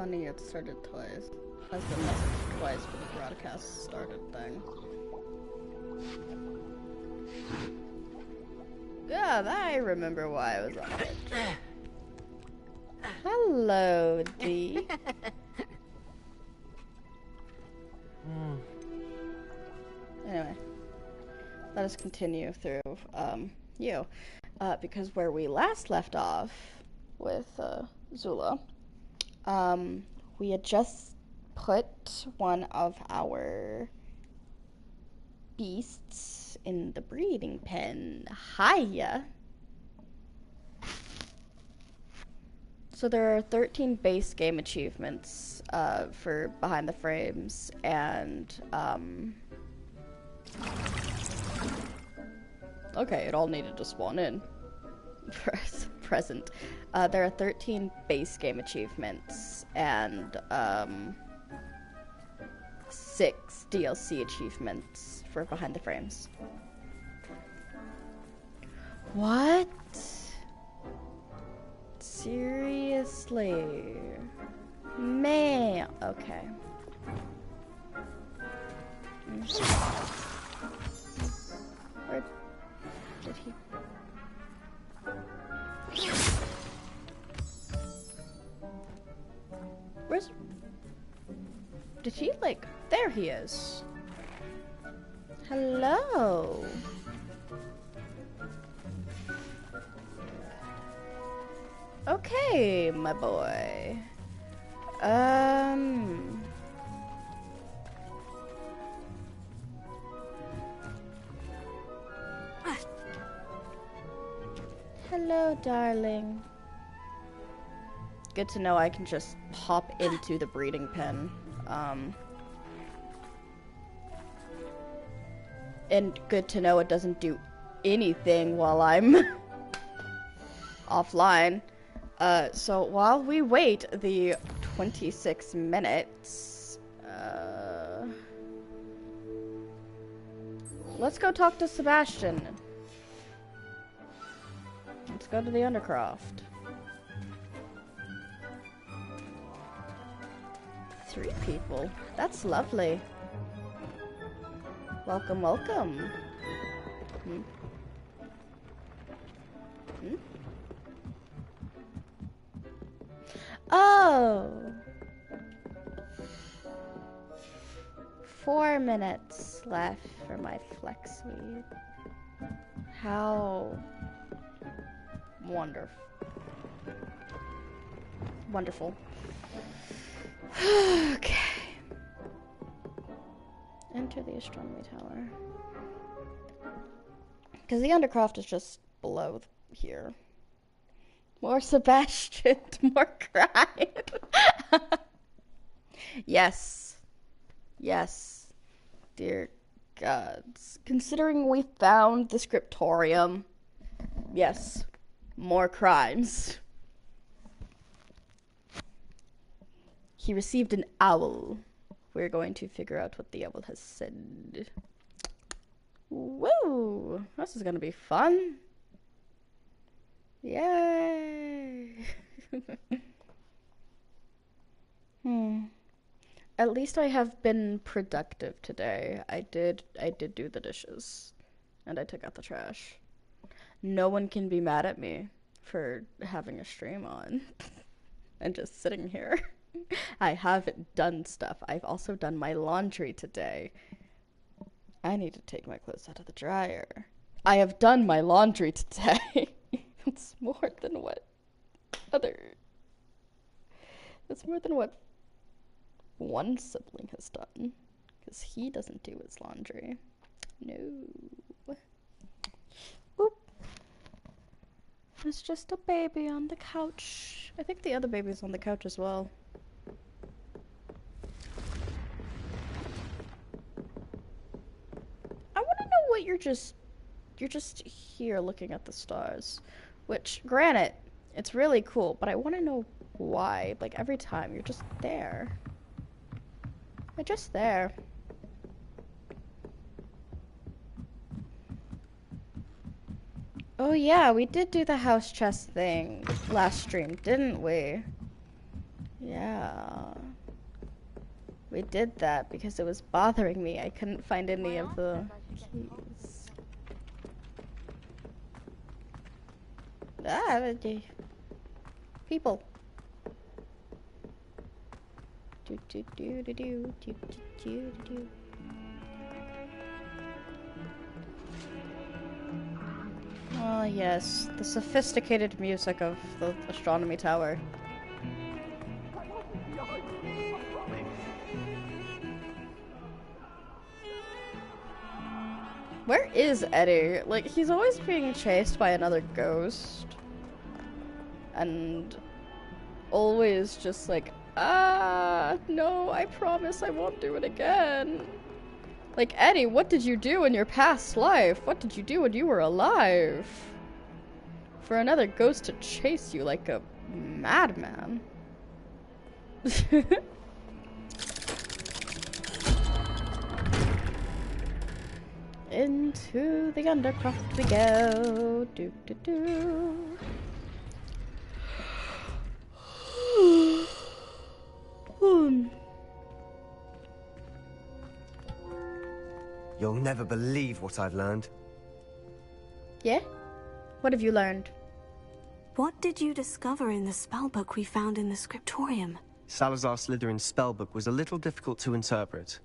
funny it started twice. Has been messaged twice for the broadcast started thing. God, I remember why I was on it. Hello, D. Anyway, let us continue through you. Because where we last left off with Zula, we had just put one of our beasts in the breeding pen. Hiya! So there are 13 base game achievements for Behind the Frames, and okay, it all needed to spawn in. Present. There are 13 base game achievements and 6 DLC achievements for Behind the Frames. What? Seriously? Man. Okay. Where did he? Where's... Did he, like... There he is. Hello. Okay, my boy. Hello, darling. Good to know I can just hop into the breeding pen. And good to know it doesn't do anything while I'm offline. So while we wait the 26 minutes, let's go talk to Sebastian. Let's go to the Undercroft. 3 people. That's lovely. Welcome, welcome. Oh! 4 minutes left for my flex weed. How wonderful. Wonderful. Okay. Enter the astronomy tower. Because the Undercroft is just below here. More Sebastian, more crime. Yes. Yes. Dear gods. Considering we found the scriptorium, yes. More crimes. He received an owl. We're going to figure out what the owl has said. Woo! This is gonna be fun. Yay! At least I have been productive today. I did do the dishes. And I took out the trash. No one can be mad at me for having a stream on. And just sitting here. I have done stuff. I've also done my laundry today. I need to take my clothes out of the dryer. I have done my laundry today. It's more than what one sibling has done. Because he doesn't do his laundry. No. Oop. There's just a baby on the couch. I think the other baby's on the couch as well. I want to know what you're just here looking at the stars. Which, granted, it's really cool, but I want to know why. Like, every time, you're just there. You're just there. Oh yeah, we did do the house chest thing last stream, didn't we? Yeah. We did that because it was bothering me. I couldn't find any of the keys. People. Do do do do do do do do. Oh yes, the sophisticated music of the astronomy tower. Where is Eddie? Like, he's always being chased by another ghost. And always just like, no, I promise I won't do it again. Like, Eddie, what did you do in your past life? What did you do when you were alive? For another ghost to chase you like a madman. Into the Undercroft we go. Do do do. You'll never believe what I've learned. Yeah? What have you learned? What did you discover in the spellbook we found in the scriptorium? Salazar Slytherin's spellbook was a little difficult to interpret,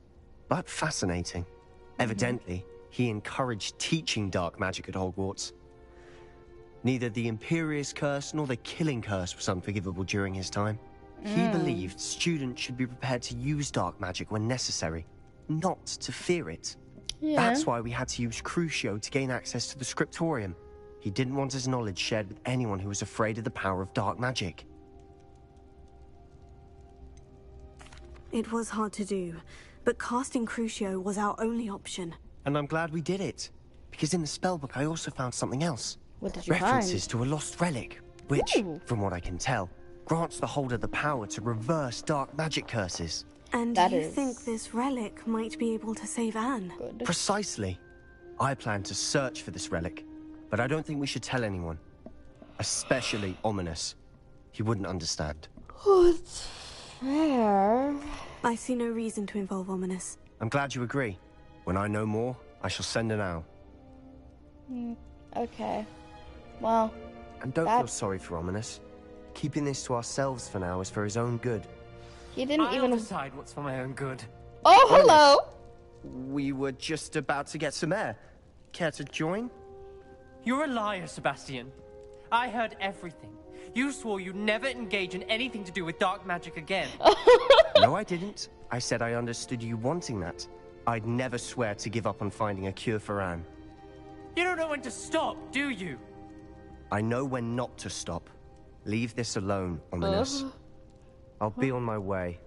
but fascinating. Evidently, he encouraged teaching dark magic at Hogwarts. Neither the Imperious Curse nor the Killing Curse was unforgivable during his time. He believed students should be prepared to use dark magic when necessary, not to fear it. Yeah. That's why we had to use Crucio to gain access to the scriptorium. He didn't want his knowledge shared with anyone who was afraid of the power of dark magic. It was hard to do, but casting Crucio was our only option. And I'm glad we did it, because in the spellbook I also found something else. What did you References find? to a lost relic, which, Ooh. from what I can tell, grants the holder the power to reverse dark magic curses. And That you is- think this relic might be able to save Anne? Good. Precisely. I plan to search for this relic, but I don't think we should tell anyone. Especially Ominous. He wouldn't understand. What's fair? I see no reason to involve Ominous. I'm glad you agree. When I know more, I shall send an owl. Okay. Well, And don't That- feel sorry for Ominous. Keeping this to ourselves for now is for his own good. he didn't I'll even. decide what's for my own good. Oh, hello! We were just about to get some air. Care to join? You're a liar, Sebastian. I heard everything. You swore you'd never engage in anything to do with dark magic again. No, I didn't. I said I understood you wanting that. I'd never swear to give up on finding a cure for Anne. You don't know when to stop, do you? I know when not to stop. Leave this alone, Ominous. I'll be on my way.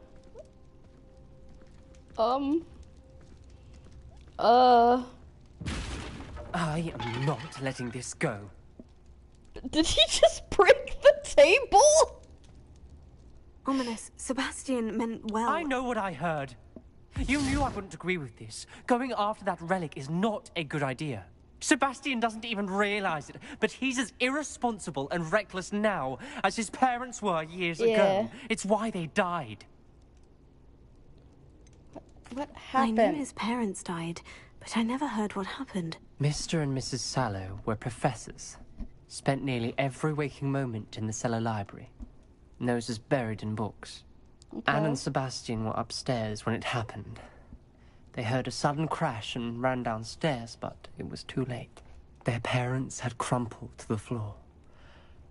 I am not letting this go. Did he just break the table? Ominous, Sebastian meant well. I know what I heard. You knew I wouldn't agree with this. Going after that relic is not a good idea. Sebastian doesn't even realize it, but he's as irresponsible and reckless now as his parents were years Yeah. ago. It's why they died. What I knew happened? his parents died, but I never heard what happened. Mr. and Mrs. Sallow were professors. Spent nearly every waking moment in the cellar library. Noses buried in books. Anne and Sebastian were upstairs when it happened. They heard a sudden crash and ran downstairs, but it was too late. Their parents had crumpled to the floor.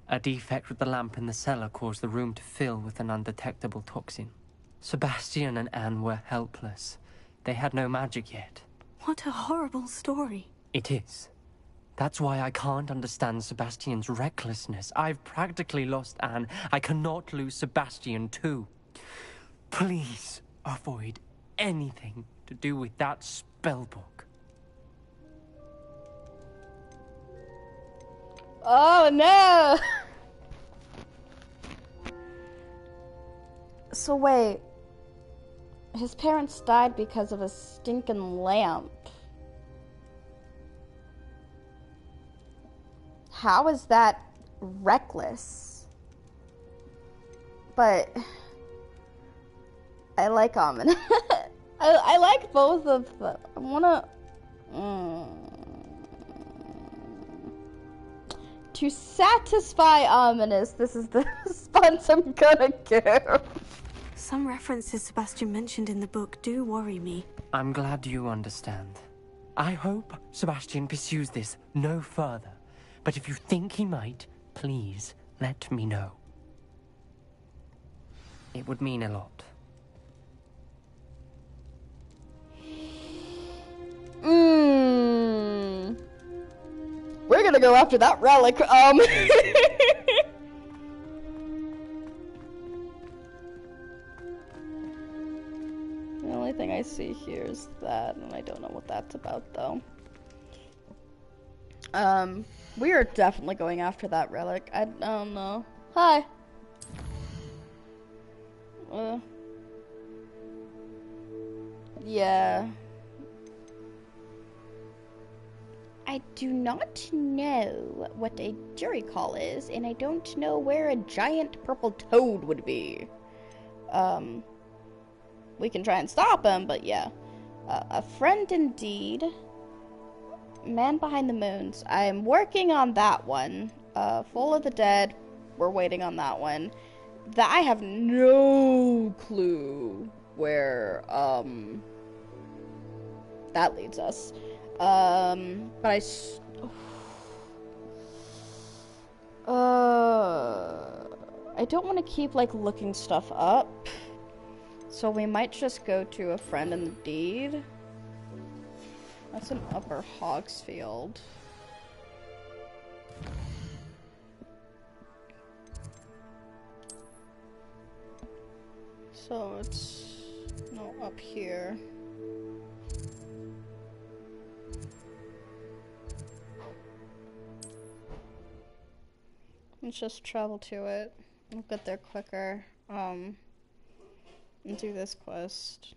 A defect with the lamp in the cellar caused the room to fill with an undetectable toxin. Sebastian and Anne were helpless. They had no magic yet. What a horrible story. It is. That's why I can't understand Sebastian's recklessness. I've practically lost Anne. I cannot lose Sebastian too. Please avoid anything to do with that spellbook. Oh no! So wait. His parents died because of a stinking lamp. How is that reckless? But I like ominous. I like both of them. I wanna... To satisfy ominous, this is the response I'm gonna give. Some references Sebastian mentioned in the book do worry me. I'm glad you understand. I hope Sebastian pursues this no further. But if you think he might, please let me know. It would mean a lot. We're gonna go after that relic. The only thing I see here is that, and I don't know what that's about, though. We are definitely going after that relic. I don't know. Hi. Yeah. I do not know what a jury call is, and I don't know where a giant purple toad would be. We can try and stop him, but yeah. A friend indeed. Man Behind the Moons. I'm working on that one. Full of the Dead. We're waiting on that one. I have no clue where, that leads us. But I don't want to keep, like, looking stuff up. So we might just go to a friend indeed. That's an Upper Hogsfield. So it's no up here. Let's just travel to it. We'll get there quicker. And do this quest.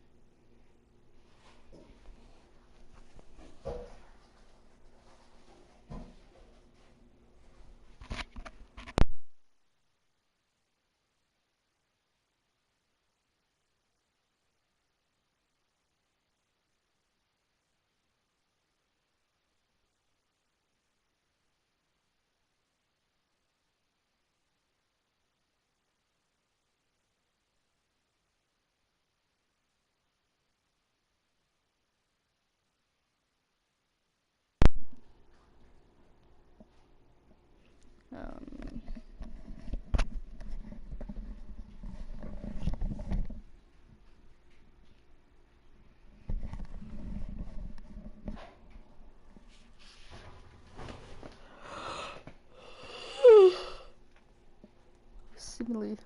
Seemingly,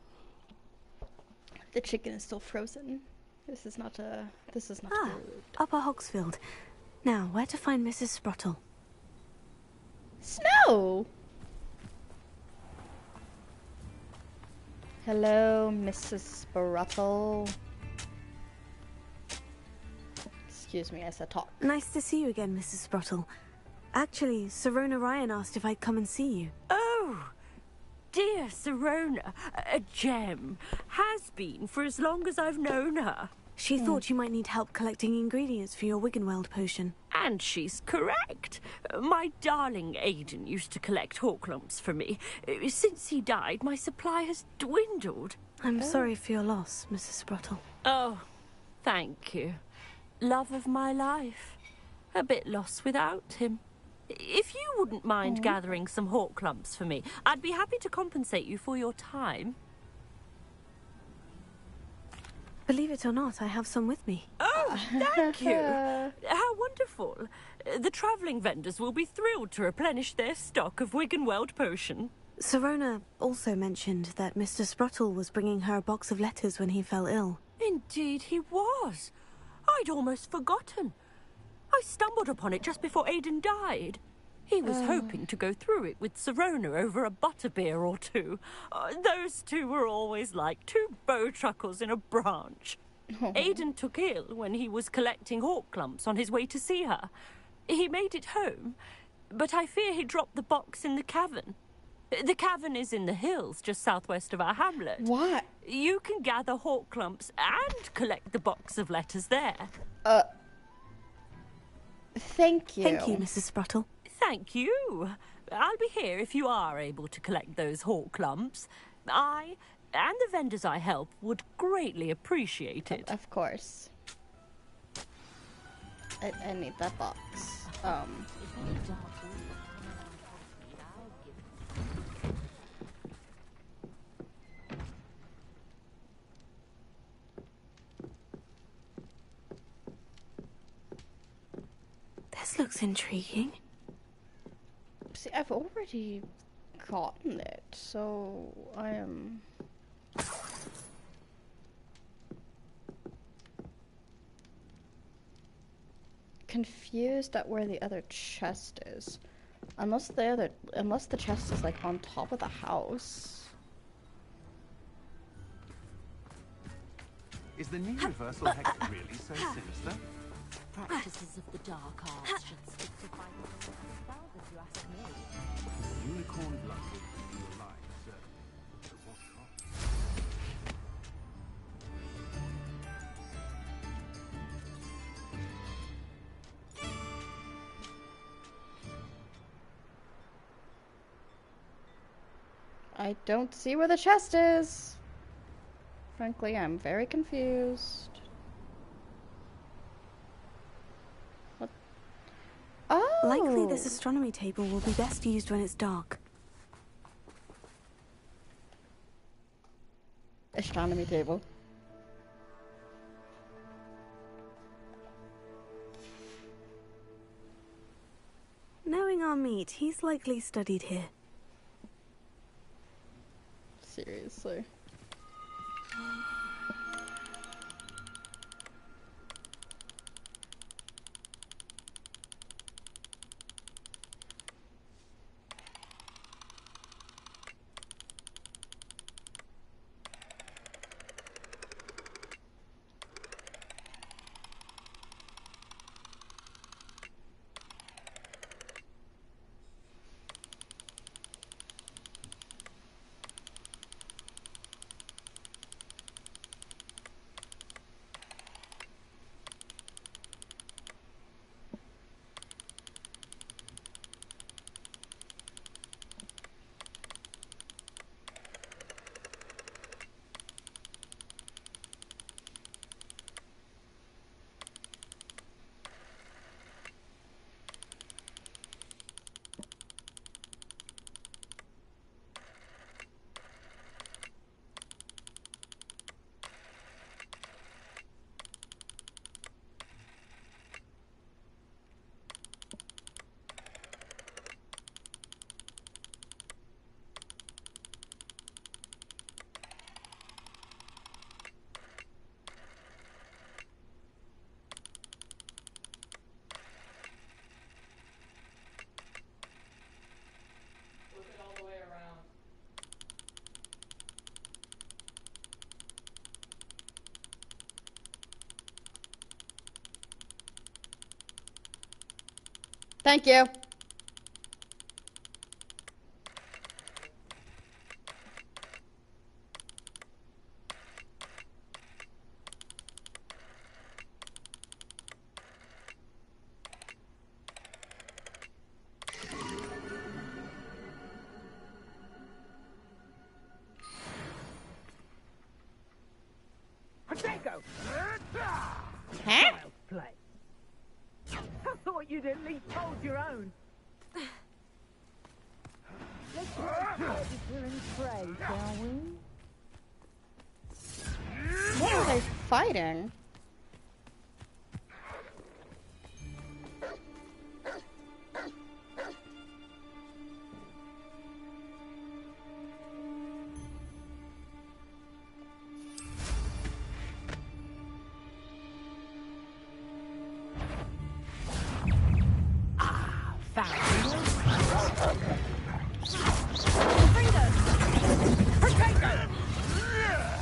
the chicken is still frozen. This is not food. Upper Hogsfield. Now, where to find Mrs. Sprottle? Snow! Hello, Mrs. Sprottle. Excuse me, I said talk. Nice to see you again, Mrs. Sprottle. Actually, Sirona Ryan asked if I'd come and see you. Oh, dear Sirona, a gem. Has been for as long as I've known her. She thought you might need help collecting ingredients for your Wiggenweld potion. And she's correct. My darling Aidan used to collect hawk lumps for me. Since he died, my supply has dwindled. I'm sorry for your loss, Mrs. Sprottle. Oh, thank you. Love of my life. A bit lost without him. If you wouldn't mind gathering some hawk lumps for me, I'd be happy to compensate you for your time. Believe it or not, I have some with me. Oh, thank you. How wonderful. The travelling vendors will be thrilled to replenish their stock of Wiggenweld potion. Sirona also mentioned that Mr. Sprottle was bringing her a box of letters when he fell ill. Indeed he was. I'd almost forgotten. I stumbled upon it just before Aidan died. He was hoping to go through it with Sirona over a butterbeer or two. Those two were always like two bowtruckles in a branch. Aidan took ill when he was collecting hawk lumps on his way to see her. He made it home, but I fear he dropped the box in the cavern. The cavern is in the hills just southwest of our hamlet. What? You can gather hawk clumps and collect the box of letters there. Thank you. Thank you, Mrs. Spruttle. Thank you. I'll be here if you are able to collect those hawk clumps. I and the vendors I help would greatly appreciate it. Of course. I need that box. This looks intriguing. See, I've already gotten it, so I am... confused at where the other chest is. Unless the chest is like on top of the house. Is the new reversal hex really so sinister? Practices of the dark arts should stick to fighting spells, if you ask me. Unicorn blood will keep you alive, certainly. But what cost? I don't see where the chest is. Frankly, I'm very confused. What? Oh! Likely this astronomy table will be best used when it's dark. Astronomy table. Knowing our meat, he's likely studied here. Seriously. Thank you. Potato! Huh? Child's play. I thought you'd at least hold your own. Let's register and pray, shall we? What are they fighting? Potato!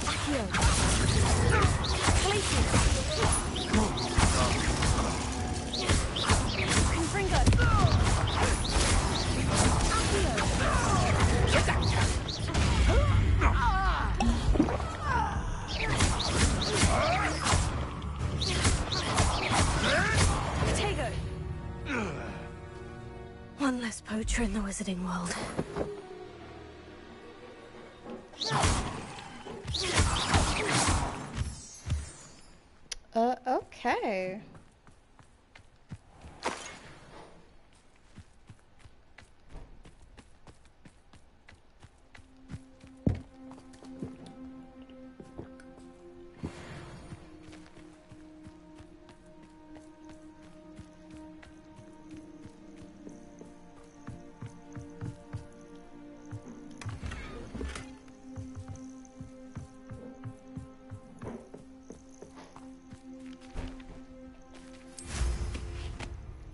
Accio! Glacius! adventure in the Wizarding World. Okay.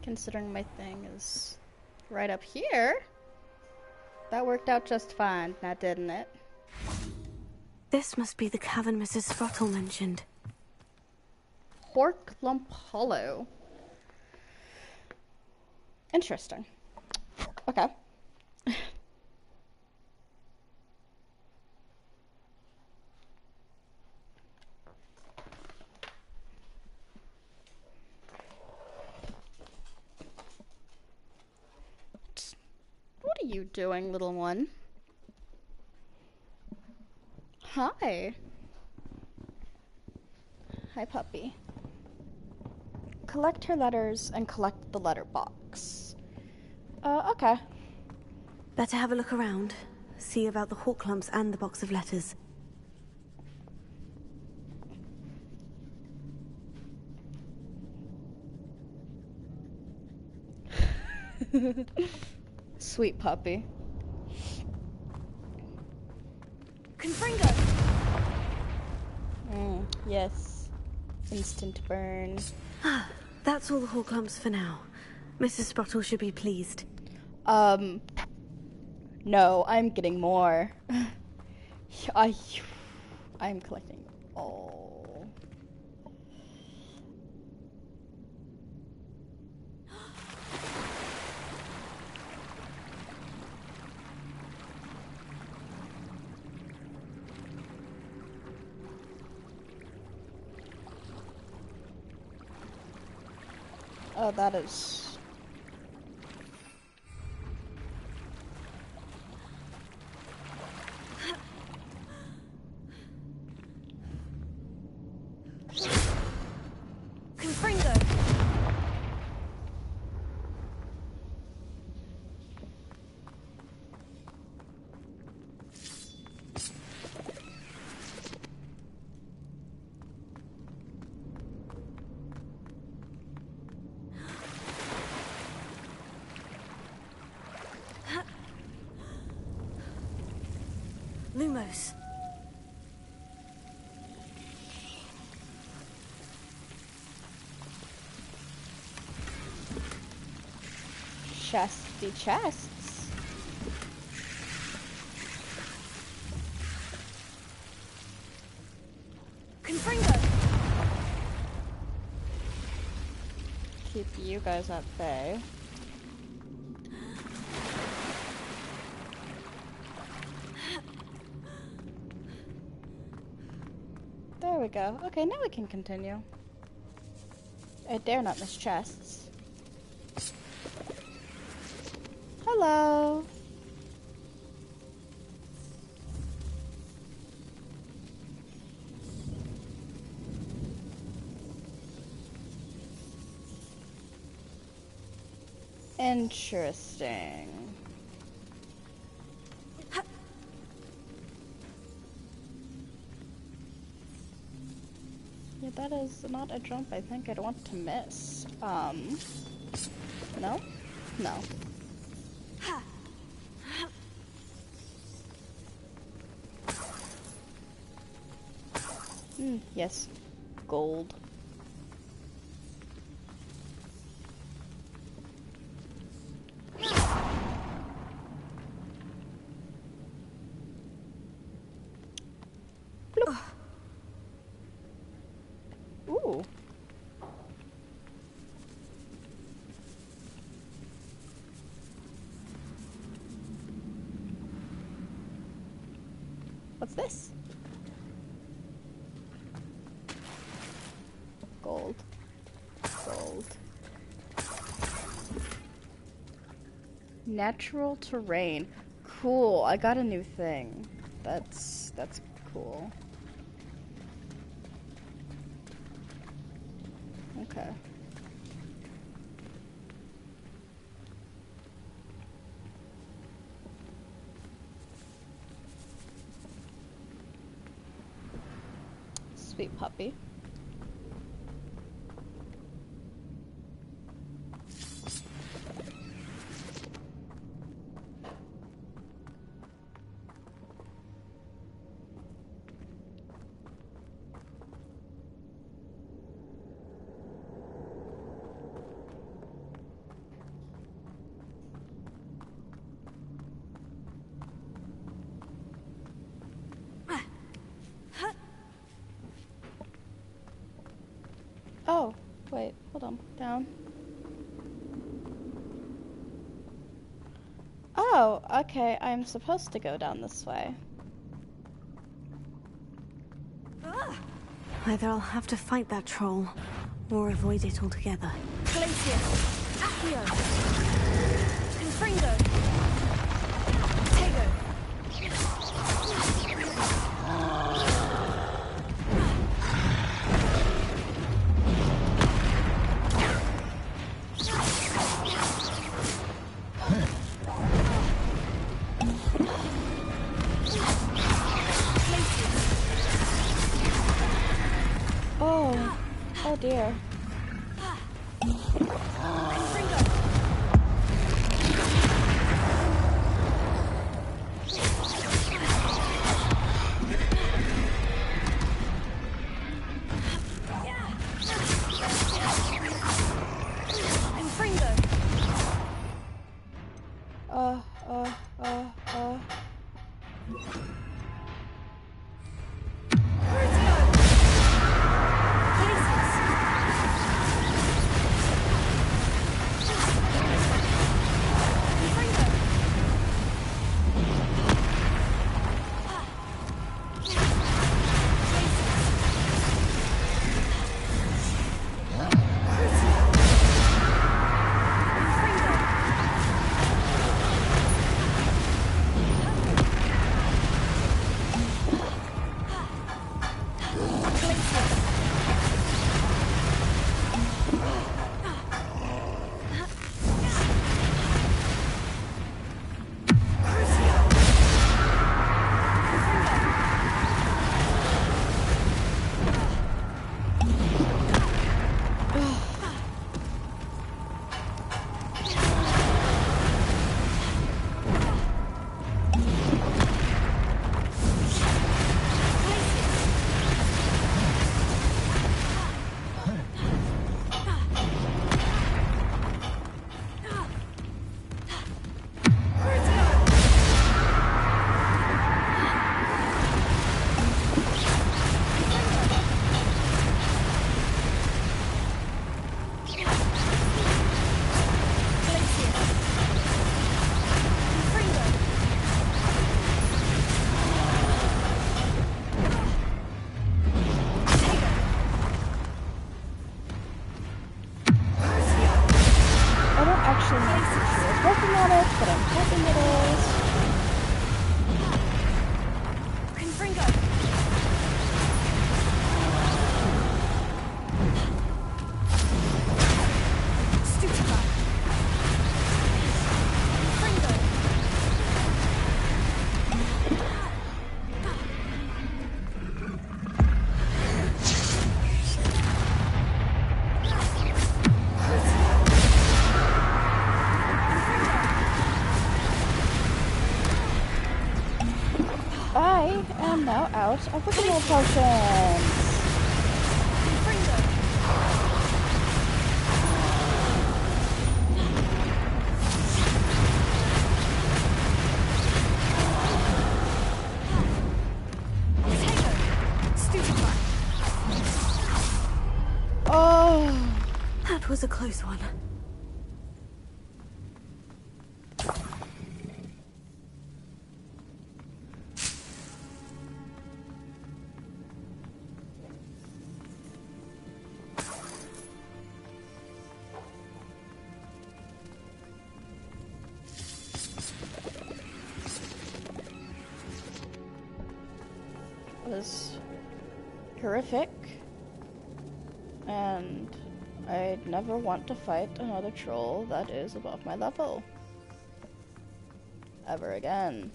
Considering my thing is right up here, that worked out just fine, now didn't it? This must be the cavern Mrs. Sprottle mentioned. Horklump Hollow. Interesting. Okay. What are you doing, little one? Hi. Hi, puppy. Collect her letters and collect the letter box. Okay. Better have a look around. See about the Horklumps and the box of letters. Sweet puppy. Confringo! Yes. Instant burn. That's all the Horklumps for now. Mrs. Sprottle should be pleased. No, I'm getting more. I'm collecting all. Oh, that is... Confringo! Lumos. Chesty chests. Confringo! Keep you guys at bay. There we go. Okay, now we can continue. I dare not miss chests. Hello. Interesting. Yeah, that is not a jump I think I'd want to miss. No? No. Yes. Gold. Bloop. Ooh. What's this? Gold. Gold. Natural terrain. Cool. I got a new thing. That's cool. Okay. Sweet puppy. Oh, wait, hold on. Down. Oh, okay, I'm supposed to go down this way. Either I'll have to fight that troll, or avoid it altogether. Glacius, Accio, Confringo, Tego. Oh dear. I am now out of the heal potions. Oh, That was a close one. was horrific, and I'd never want to fight another troll that is above my level. Ever again.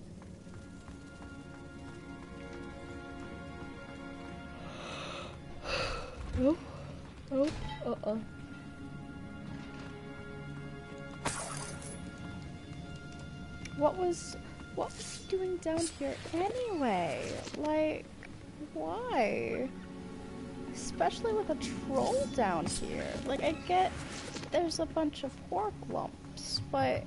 Oh, oh, uh-oh. What was he doing down here anyway? Like, why? Especially with a troll down here. Like, I get there's a bunch of pork lumps, but...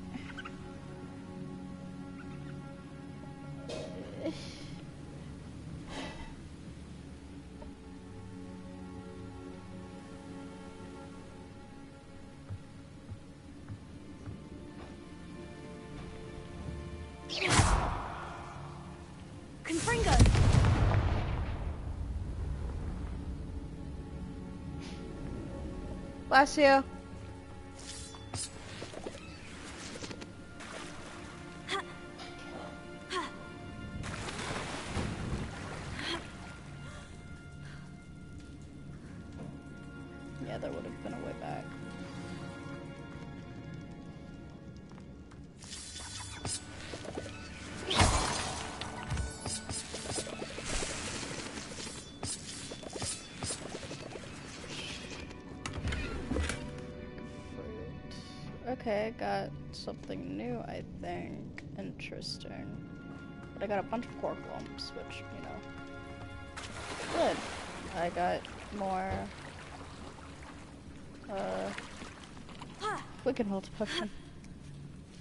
Confringo! Bless you. Yeah, there would have been a way back. Okay, got something new, I think. Interesting. But I got a bunch of cork lumps, which, you know. Good. I got more... Wickenwald potion.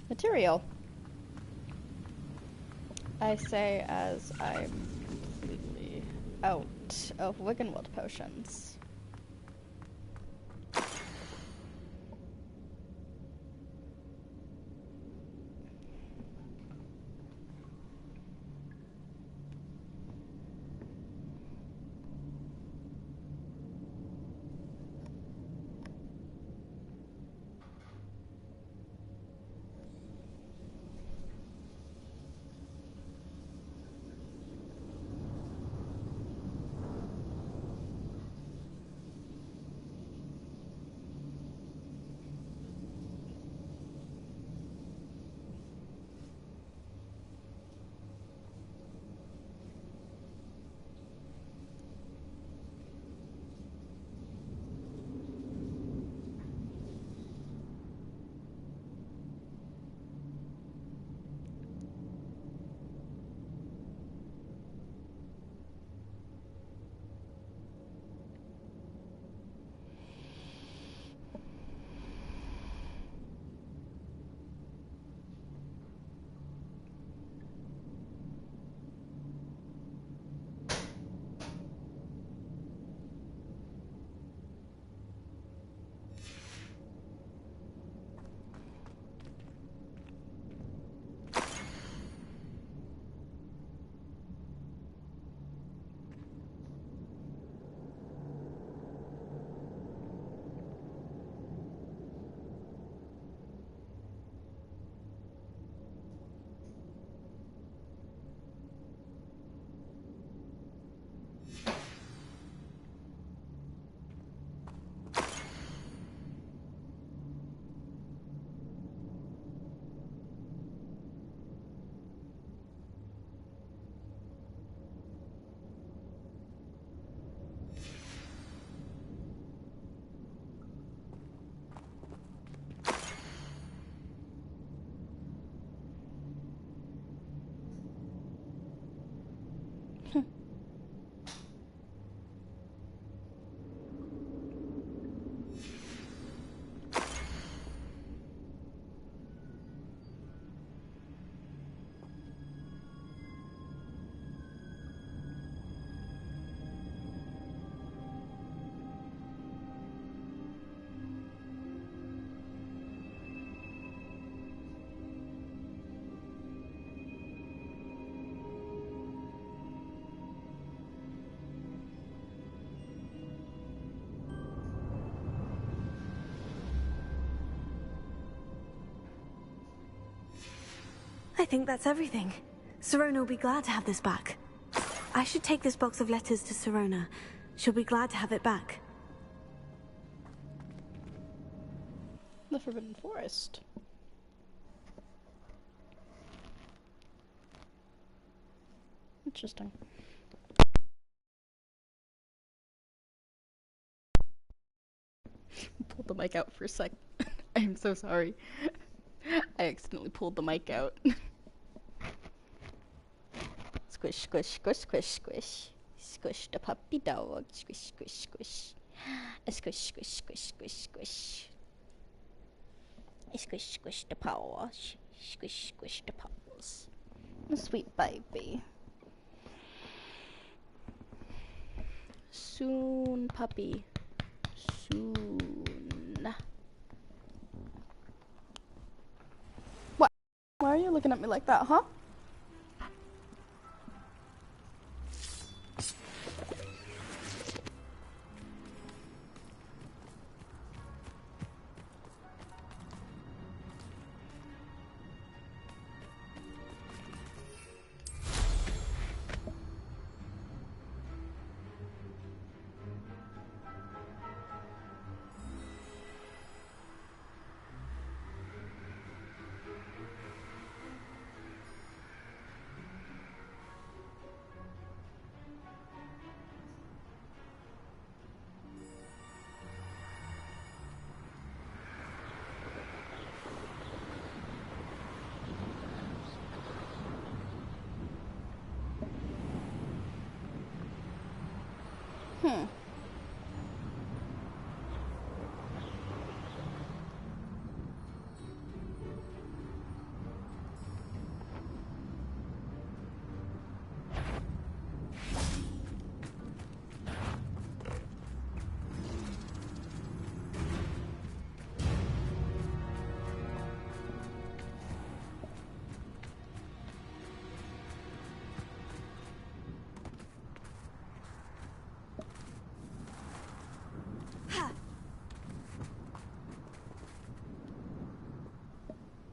Material. I say as I'm completely out of Wickenwald potions. I think that's everything. Sirona will be glad to have this back. I should take this box of letters to Sirona. She'll be glad to have it back. The Forbidden Forest. Interesting. Pulled the mic out for a sec. I'm so sorry. I accidentally pulled the mic out. Squish, squish, squish, squish, squish. Squish the puppy dog. Squish, squish, squish. Squish, squish, squish, squish, squish. Squish, squish the paws. Squish, squish the paws. A sweet baby. Soon, puppy. Soon. What? Why are you looking at me like that, huh?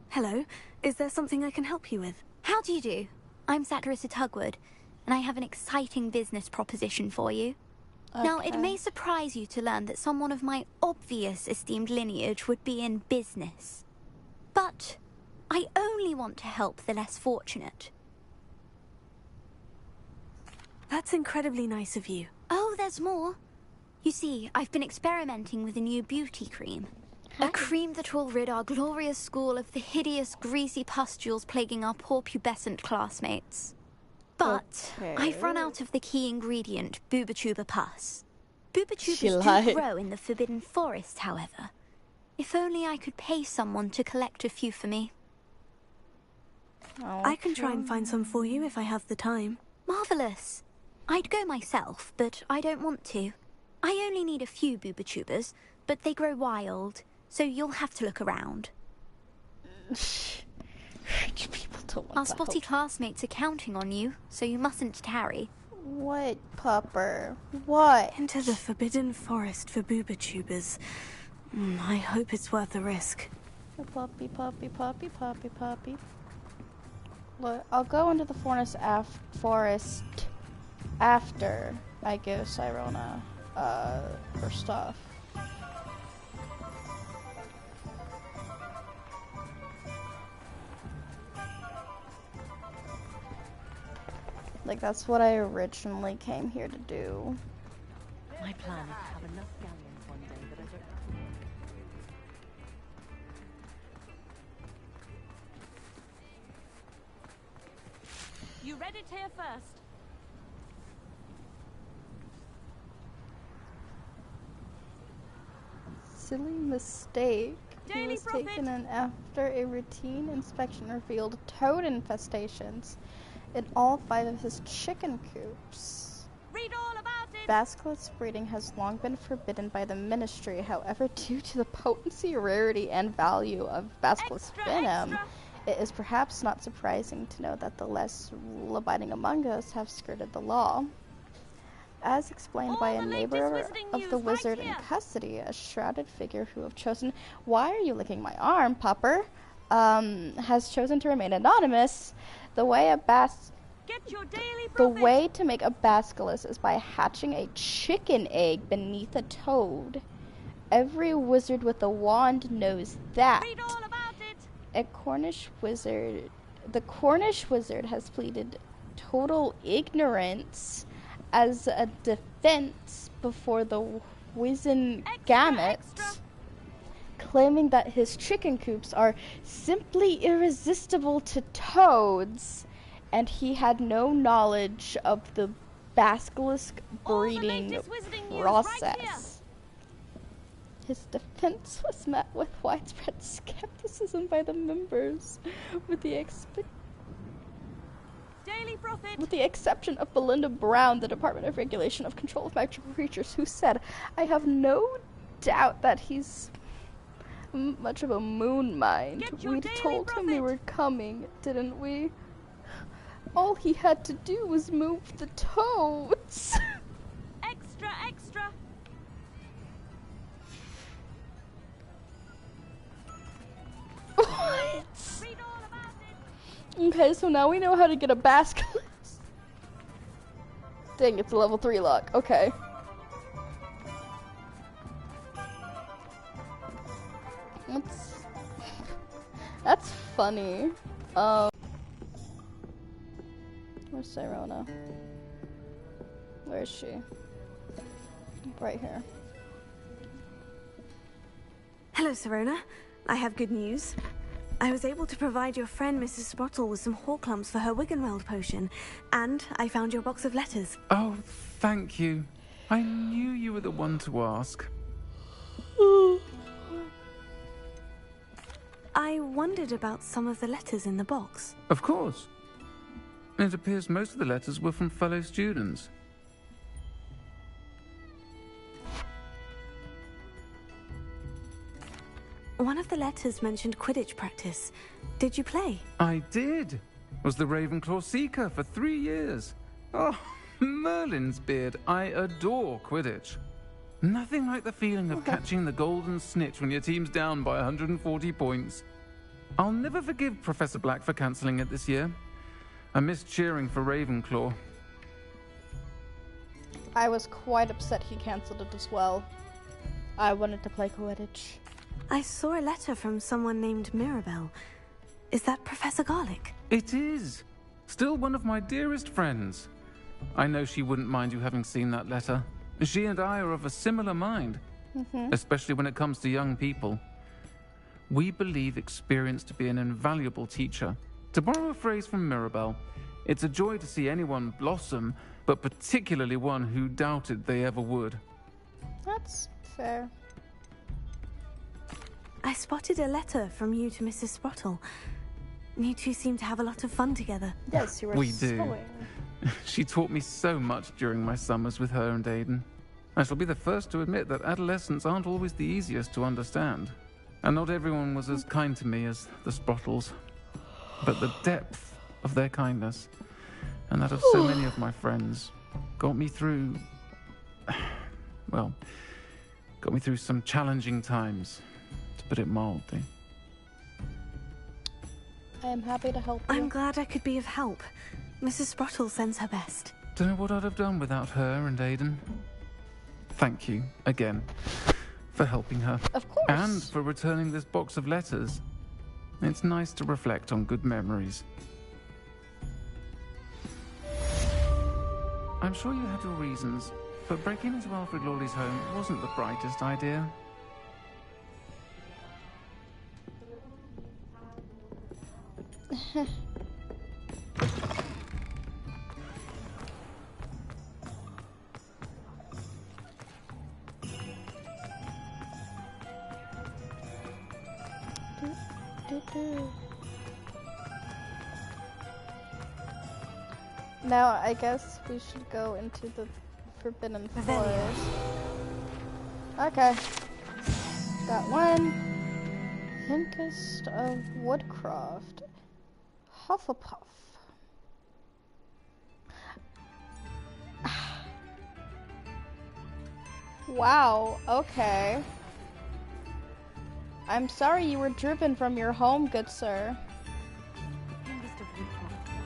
Hello, is there something I can help you with? How do you do? I'm Saccharissa Tugwood, and I have an exciting business proposition for you. Now, it may surprise you to learn that someone of my obvious esteemed lineage would be in business. But I only want to help the less fortunate. That's incredibly nice of you. Oh, there's more. You see, I've been experimenting with a new beauty cream. A cream that will rid our glorious school of the hideous, greasy pustules plaguing our poor pubescent classmates. But I've run out of the key ingredient, Bubatuba pus. Bubachubas do grow in the Forbidden Forest, however. If only I could pay someone to collect a few for me. I can try and find some for you if I have the time. Marvelous. I'd go myself, but I don't want to. I only need a few Bubachubas, but they grow wild. So you'll have to look around. People don't want Our spotty classmates are counting on you, so you mustn't tarry. What, Pupper? What? Into the Forbidden Forest for Bubachubas. I hope it's worth the risk. Puppy, puppy, puppy, puppy, puppy. Look, I'll go into the forest after I give Sirona her stuff. Like, that's what I originally came here to do. My plan is to have enough galleons one day that I don't... You read it here first. Silly mistake. He Daily was Prophet. taken in after a routine inspection revealed toad infestations in all 5 of his chicken coops. Read all about it. Basilisk breeding has long been forbidden by the ministry. However, due to the potency, rarity, and value of basilisk venom, it is perhaps not surprising to know that the less rule-abiding among us have skirted the law. As explained by a neighbor of the wizard in custody, a shrouded figure who have chosen... Why are you licking my arm, Pupper? Has chosen to remain anonymous. The way a Get your daily The profit. way to make a basilisk is by hatching a chicken egg beneath a toad. Every wizard with a wand knows that. Read all about it. The Cornish wizard has pleaded total ignorance as a defense before the Wizengamot, claiming that his chicken coops are simply irresistible to toads, and he had no knowledge of the basilisk breeding process. His defense was met with widespread skepticism by the members, with the exception of Belinda Brown, the Department of Regulation of Control of Magical Creatures, who said, "I have no doubt that he's much of a moon mind. We told him we were coming, didn't we? All he had to do was move the toads." Extra, extra. What? Okay, so now we know how to get a basilisk. Dang, it's a level 3 lock. Okay. That's funny. Where's Sirona? Where is she? Right here. Hello, Sirona. I have good news. I was able to provide your friend Mrs. Sprottle with some Horklumps for her Wiggenweld potion, and I found your box of letters. Oh, thank you. I knew you were the one to ask. I wondered about some of the letters in the box. Of course. It appears most of the letters were from fellow students. One of the letters mentioned Quidditch practice. Did you play? I did. Was the Ravenclaw Seeker for 3 years. Oh, Merlin's beard. I adore Quidditch. Nothing like the feeling of catching the golden snitch when your team's down by 140 points. I'll never forgive Professor Black for cancelling it this year. I missed cheering for Ravenclaw. I was quite upset he cancelled it as well. I wanted to play Quidditch. I saw a letter from someone named Mirabelle. Is that Professor Garlick? It is. Still one of my dearest friends. I know she wouldn't mind you having seen that letter. She and I are of a similar mind, especially when it comes to young people. We believe experience to be an invaluable teacher. To borrow a phrase from Mirabelle, it's a joy to see anyone blossom, but particularly one who doubted they ever would. That's fair. I spotted a letter from you to Mrs. Sprottle. You two seem to have a lot of fun together. Yes, you were We do. sewing. She taught me so much during my summers with her and Aiden. I shall be the first to admit that adolescents aren't always the easiest to understand. And not everyone was as kind to me as the Sprottles. But the depth of their kindness, and that of so many of my friends, got me through... well, got me through some challenging times, to put it mildly. I am happy to help you. I'm glad I could be of help. Mrs. Sprottle sends her best. Don't know what I'd have done without her and Aiden. Thank you, again, for helping her. Of course. And for returning this box of letters. It's nice to reflect on good memories. I'm sure you had your reasons, but breaking into Alfred Lawley's home wasn't the brightest idea. Now, I guess we should go into the Forbidden Forest. Okay. Got one. Youngest of Woodcroft. Hufflepuff. Wow, okay. I'm sorry you were driven from your home, good sir.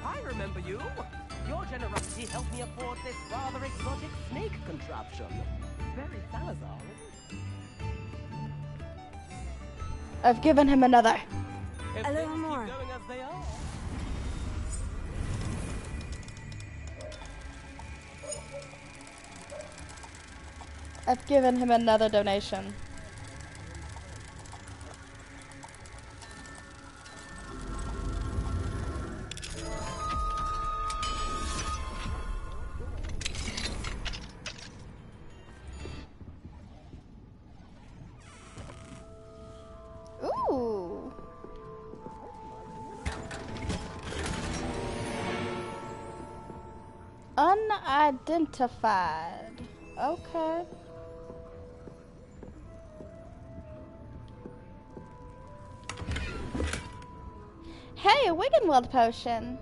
I remember you. Your generosity helped me afford this rather exotic snake contraption. Very Salazar, isn't it? I've given him another. If A little things keep more. going as they are. I've given him another donation. Ooh. Unidentified. Okay. Hey, a Wiggenweld potion.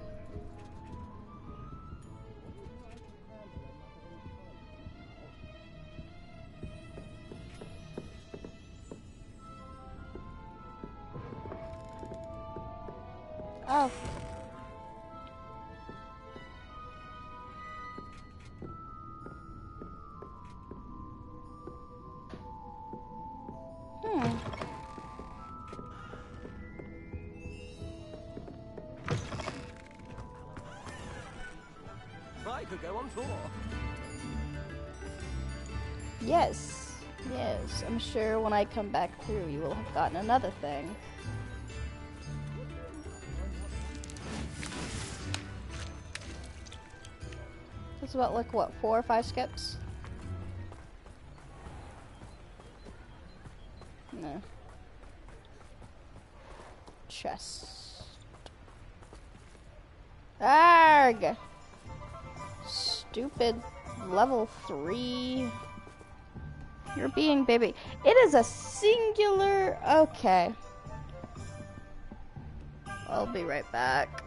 Oh. I could go on tour. Yes. Yes. I'm sure when I come back through, you will have gotten another thing. It's about like what, 4 or 5 skips? No. Chest. Arg! Stupid level 3. You're being baby. It is a singular. Okay. I'll be right back.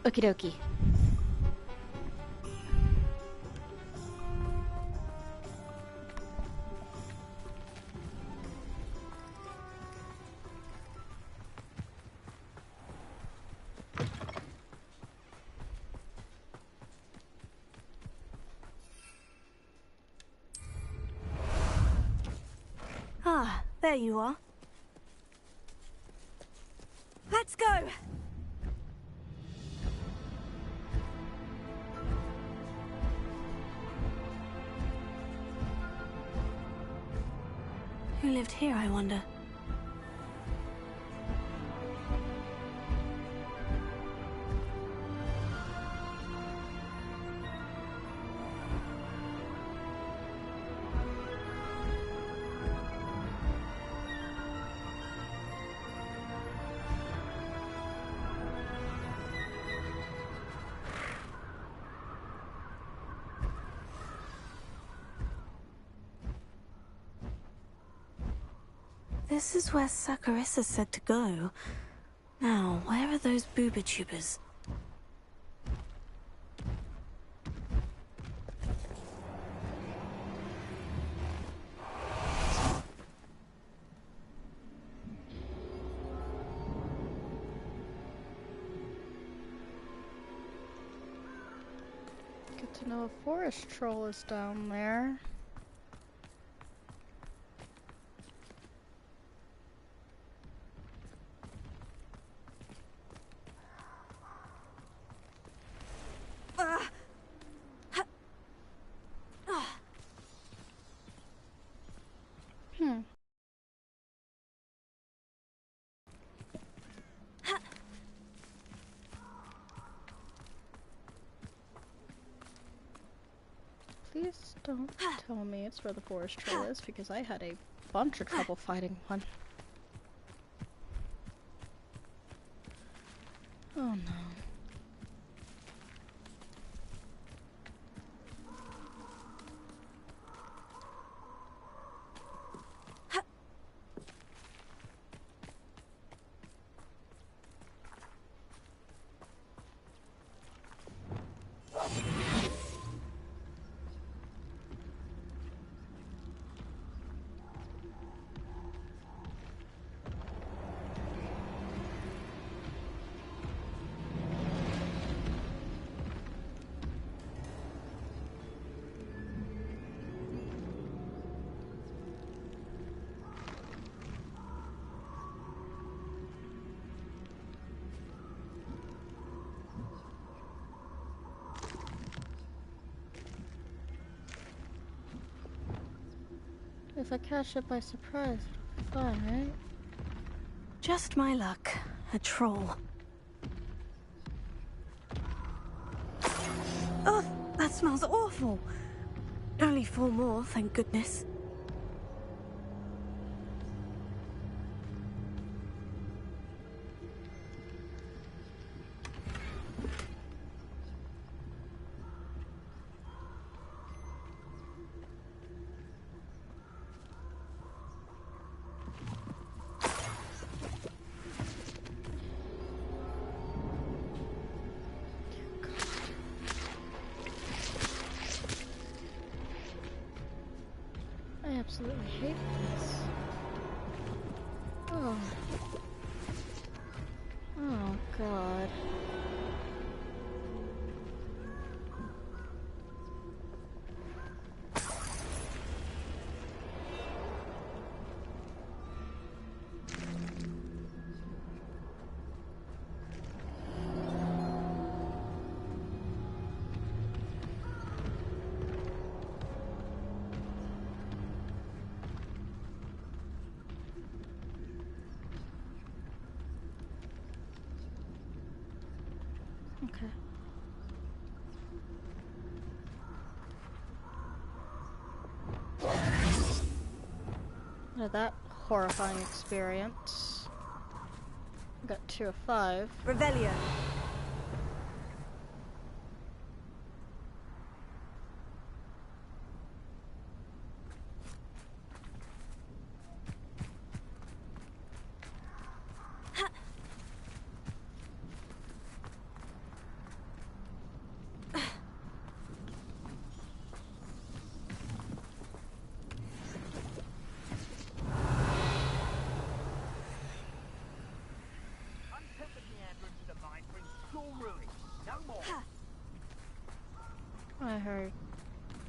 Okie dokie. Ah, there you are. Let's go! Who lived here, I wonder? This is where Saccharissa said to go. Now, where are those booba-tubers? Good to know a forest troll is down there. Please don't tell me it's where the forest troll is, because I had a bunch of trouble fighting one. Oh no. If I catch it by surprise, it'll be fine, right? Just my luck. A troll. Oh, that smells awful. Only 4 more, thank goodness. I absolutely hate this. Oh. Oh, God. Okay. Out of that horrifying experience. I got 2 of 5. Revelio.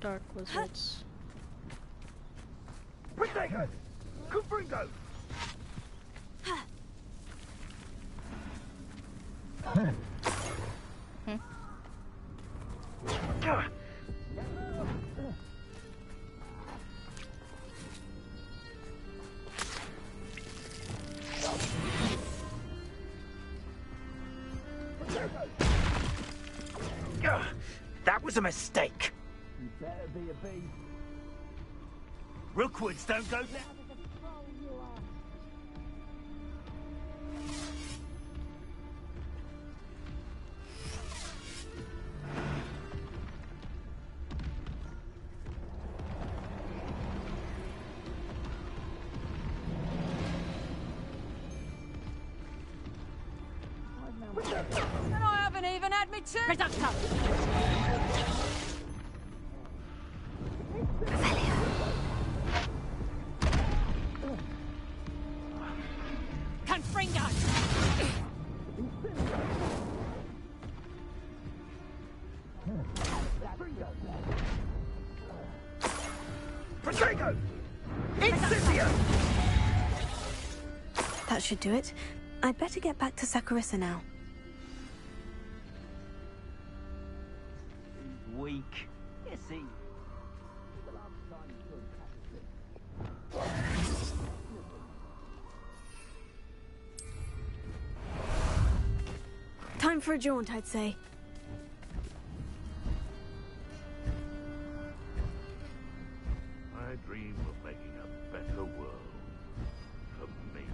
Dark wizards. Protego! Confringo! That was a mistake. You better be a beast. Rookwoods don't go down. And I haven't even had me turn. Reducto! Confringo! Protego! Incendio! That should do it. I'd better get back to Saccharissa now. He's weak. Yes, he. Time for a jaunt, I'd say. I dream of making a better world for me.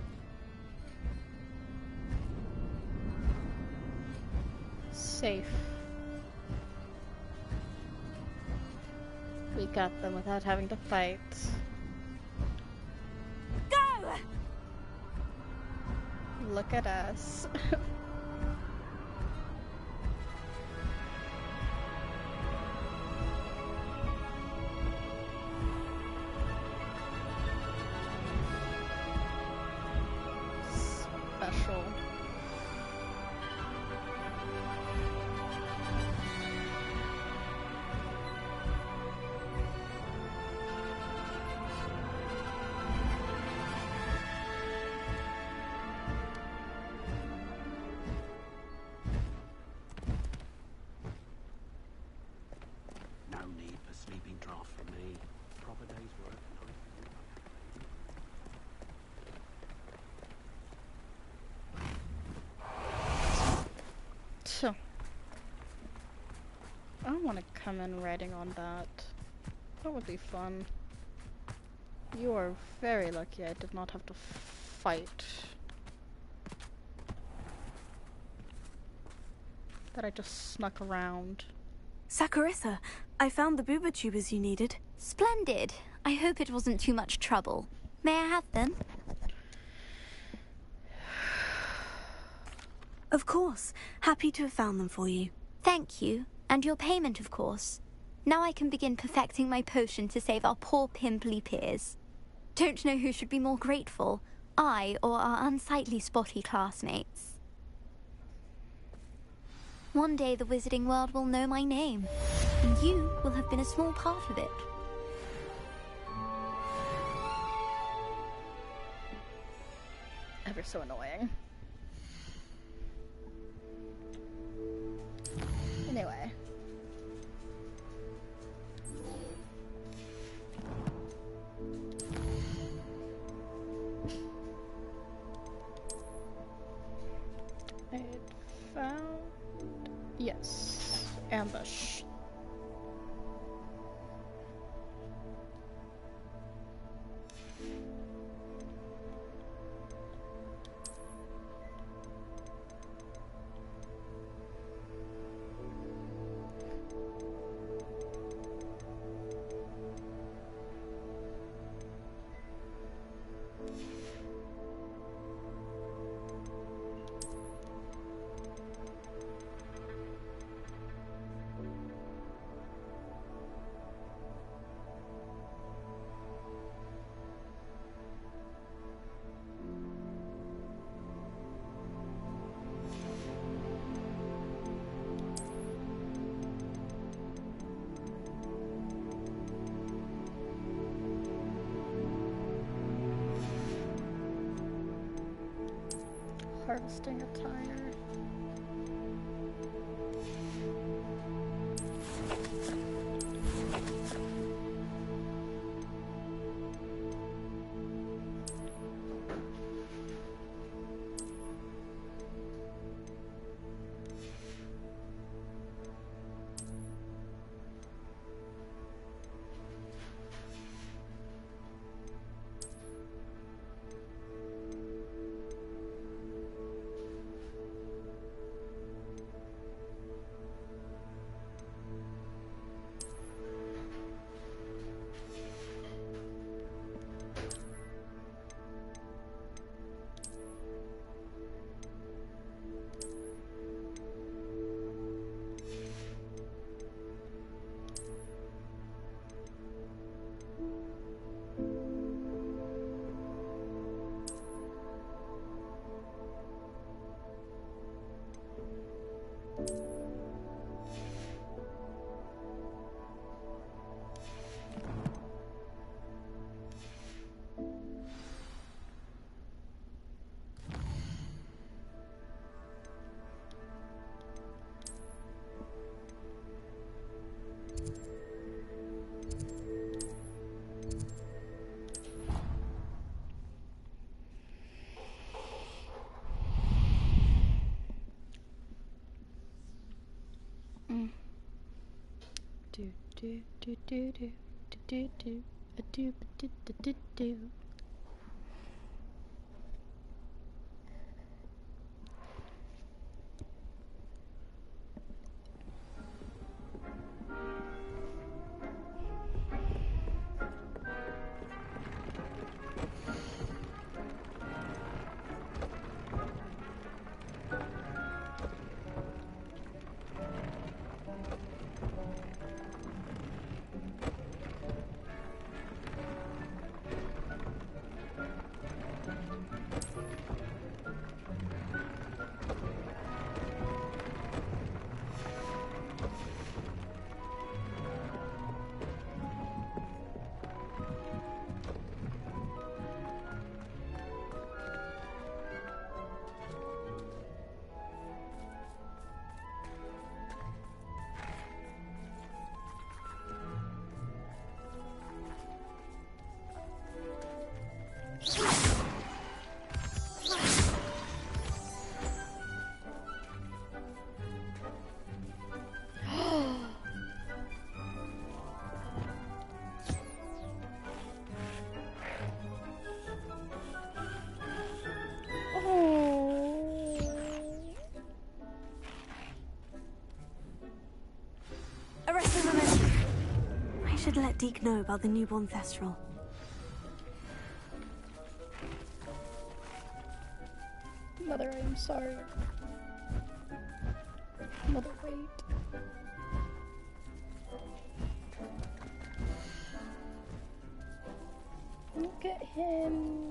Safe. We got them without having to fight. Go! Look at us. Special. No need for sleeping draft for me. Proper day's work. So, I don't want to come in writing on that. That would be fun. You are very lucky I did not have to fight. That I just snuck around. Saccharissa, I found the booba tubers you needed. Splendid. I hope it wasn't too much trouble. May I have them? Of course. Happy to have found them for you. Thank you. And your payment, of course. Now I can begin perfecting my potion to save our poor pimply peers. Don't know who should be more grateful, I or our unsightly spotty classmates. One day the wizarding world will know my name, and you will have been a small part of it. Ever so annoying. Anyway. I had found... Yes. Ambush. harvesting a tire. Do do do do do do do do do do do do. I should let Deke know about the newborn Thestral. Mother, I am sorry. Mother, wait. Look at him.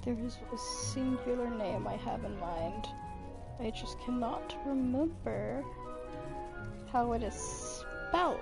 There is a singular name I have in mind. I just cannot remember how it is spelled.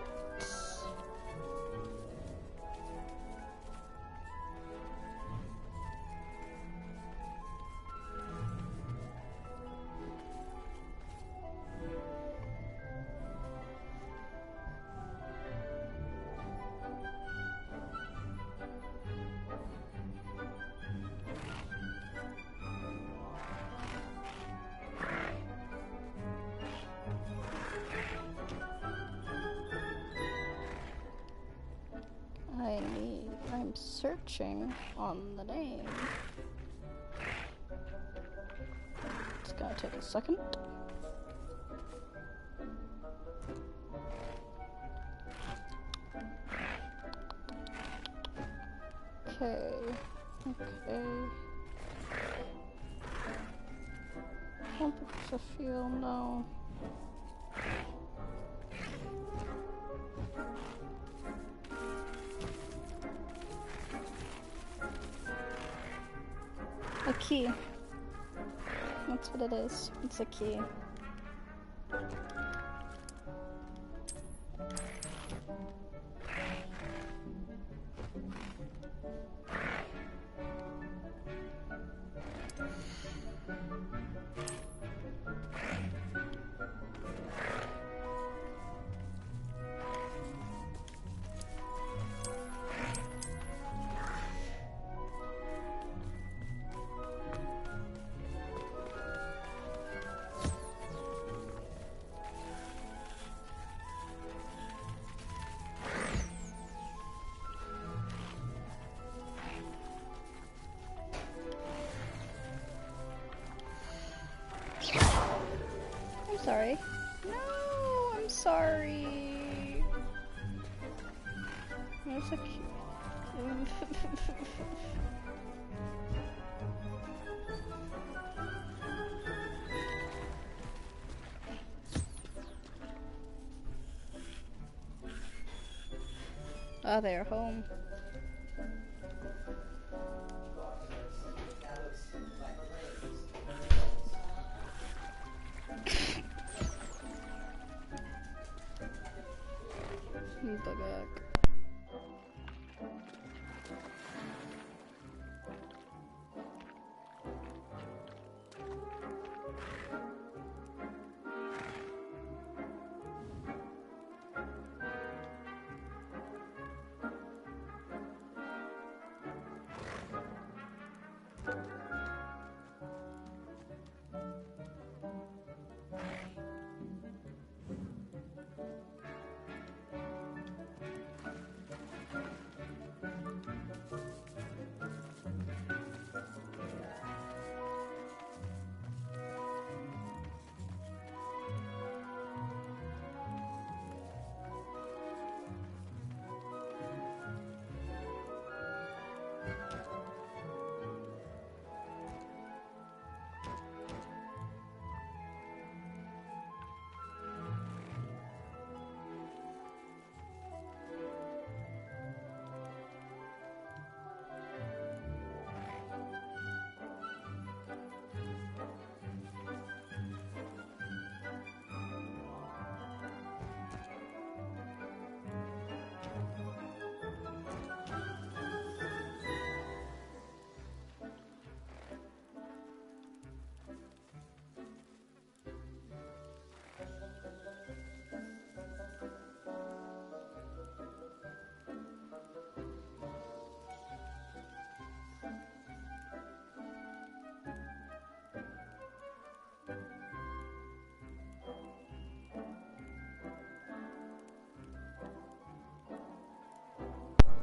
I'm searching on the name. It's gonna take a second. Okay. want to feel, no. A key. That's what it is. It's a key. Sorry. No, I'm sorry. There's a Oh, they're home. Bugak.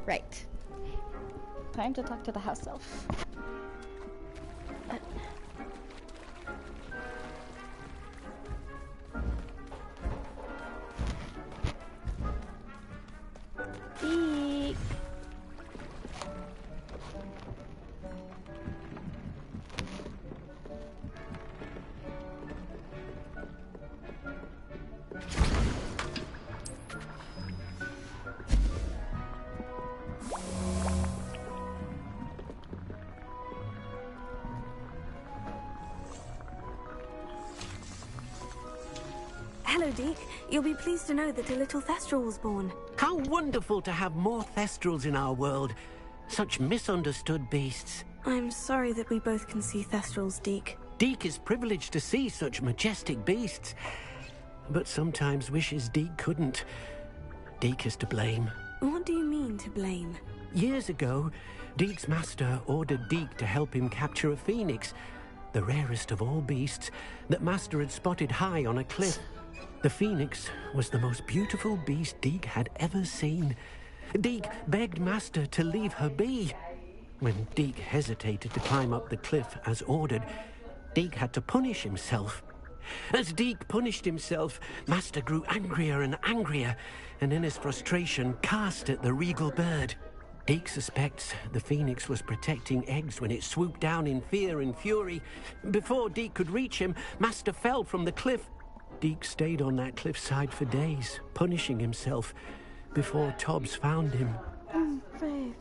Right. Time to talk to the house elf. Eek. Hello, Deek. You'll be pleased to know that a little Thestral was born. How wonderful to have more Thestrals in our world. Such misunderstood beasts. I'm sorry that we both can see Thestrals, Deek. Deek is privileged to see such majestic beasts, but sometimes wishes Deek couldn't. Deek is to blame. What do you mean, to blame? Years ago, Deek's master ordered Deek to help him capture a phoenix, the rarest of all beasts that master had spotted high on a cliff. The phoenix was the most beautiful beast Deek had ever seen. Deek begged master to leave her be. When Deek hesitated to climb up the cliff as ordered, Deek had to punish himself. As Deek punished himself, master grew angrier and angrier, and in his frustration cast at the regal bird. Deke suspects the Phoenix was protecting eggs when it swooped down in fear and fury. Before Deke could reach him, Master fell from the cliff. Deke stayed on that cliffside for days, punishing himself before Tobbs found him. Oh, babe.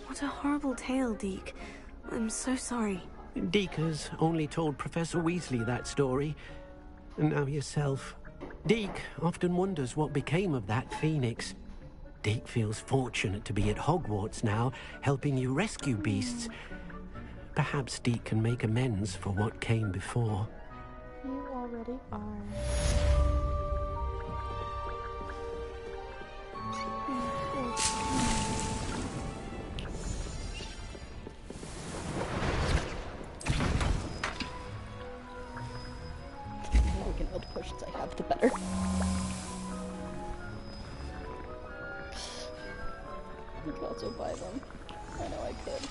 What a horrible tale, Deke. I'm so sorry. Deke has only told Professor Weasley that story, and now yourself. Deke often wonders what became of that Phoenix. Deke feels fortunate to be at Hogwarts now, helping you rescue beasts. Perhaps Deke can make amends for what came before. You already are. The more Wiggenweld potions I have, the better. I could also buy them. I know I could.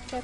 Okay.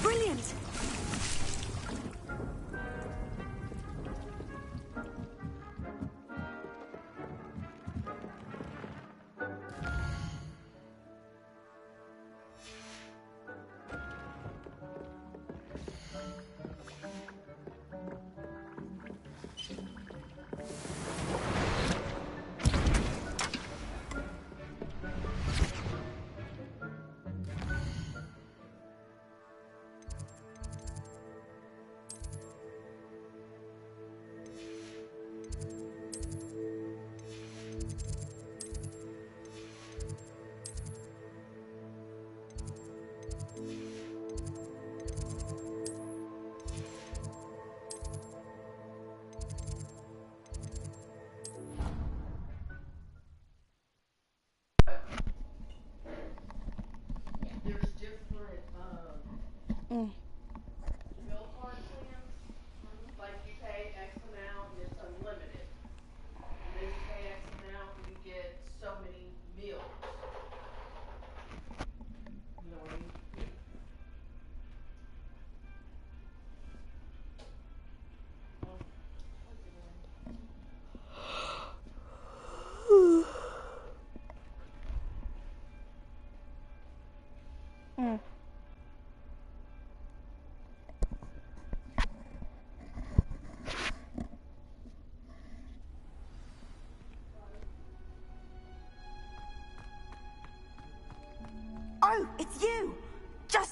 Brilliant!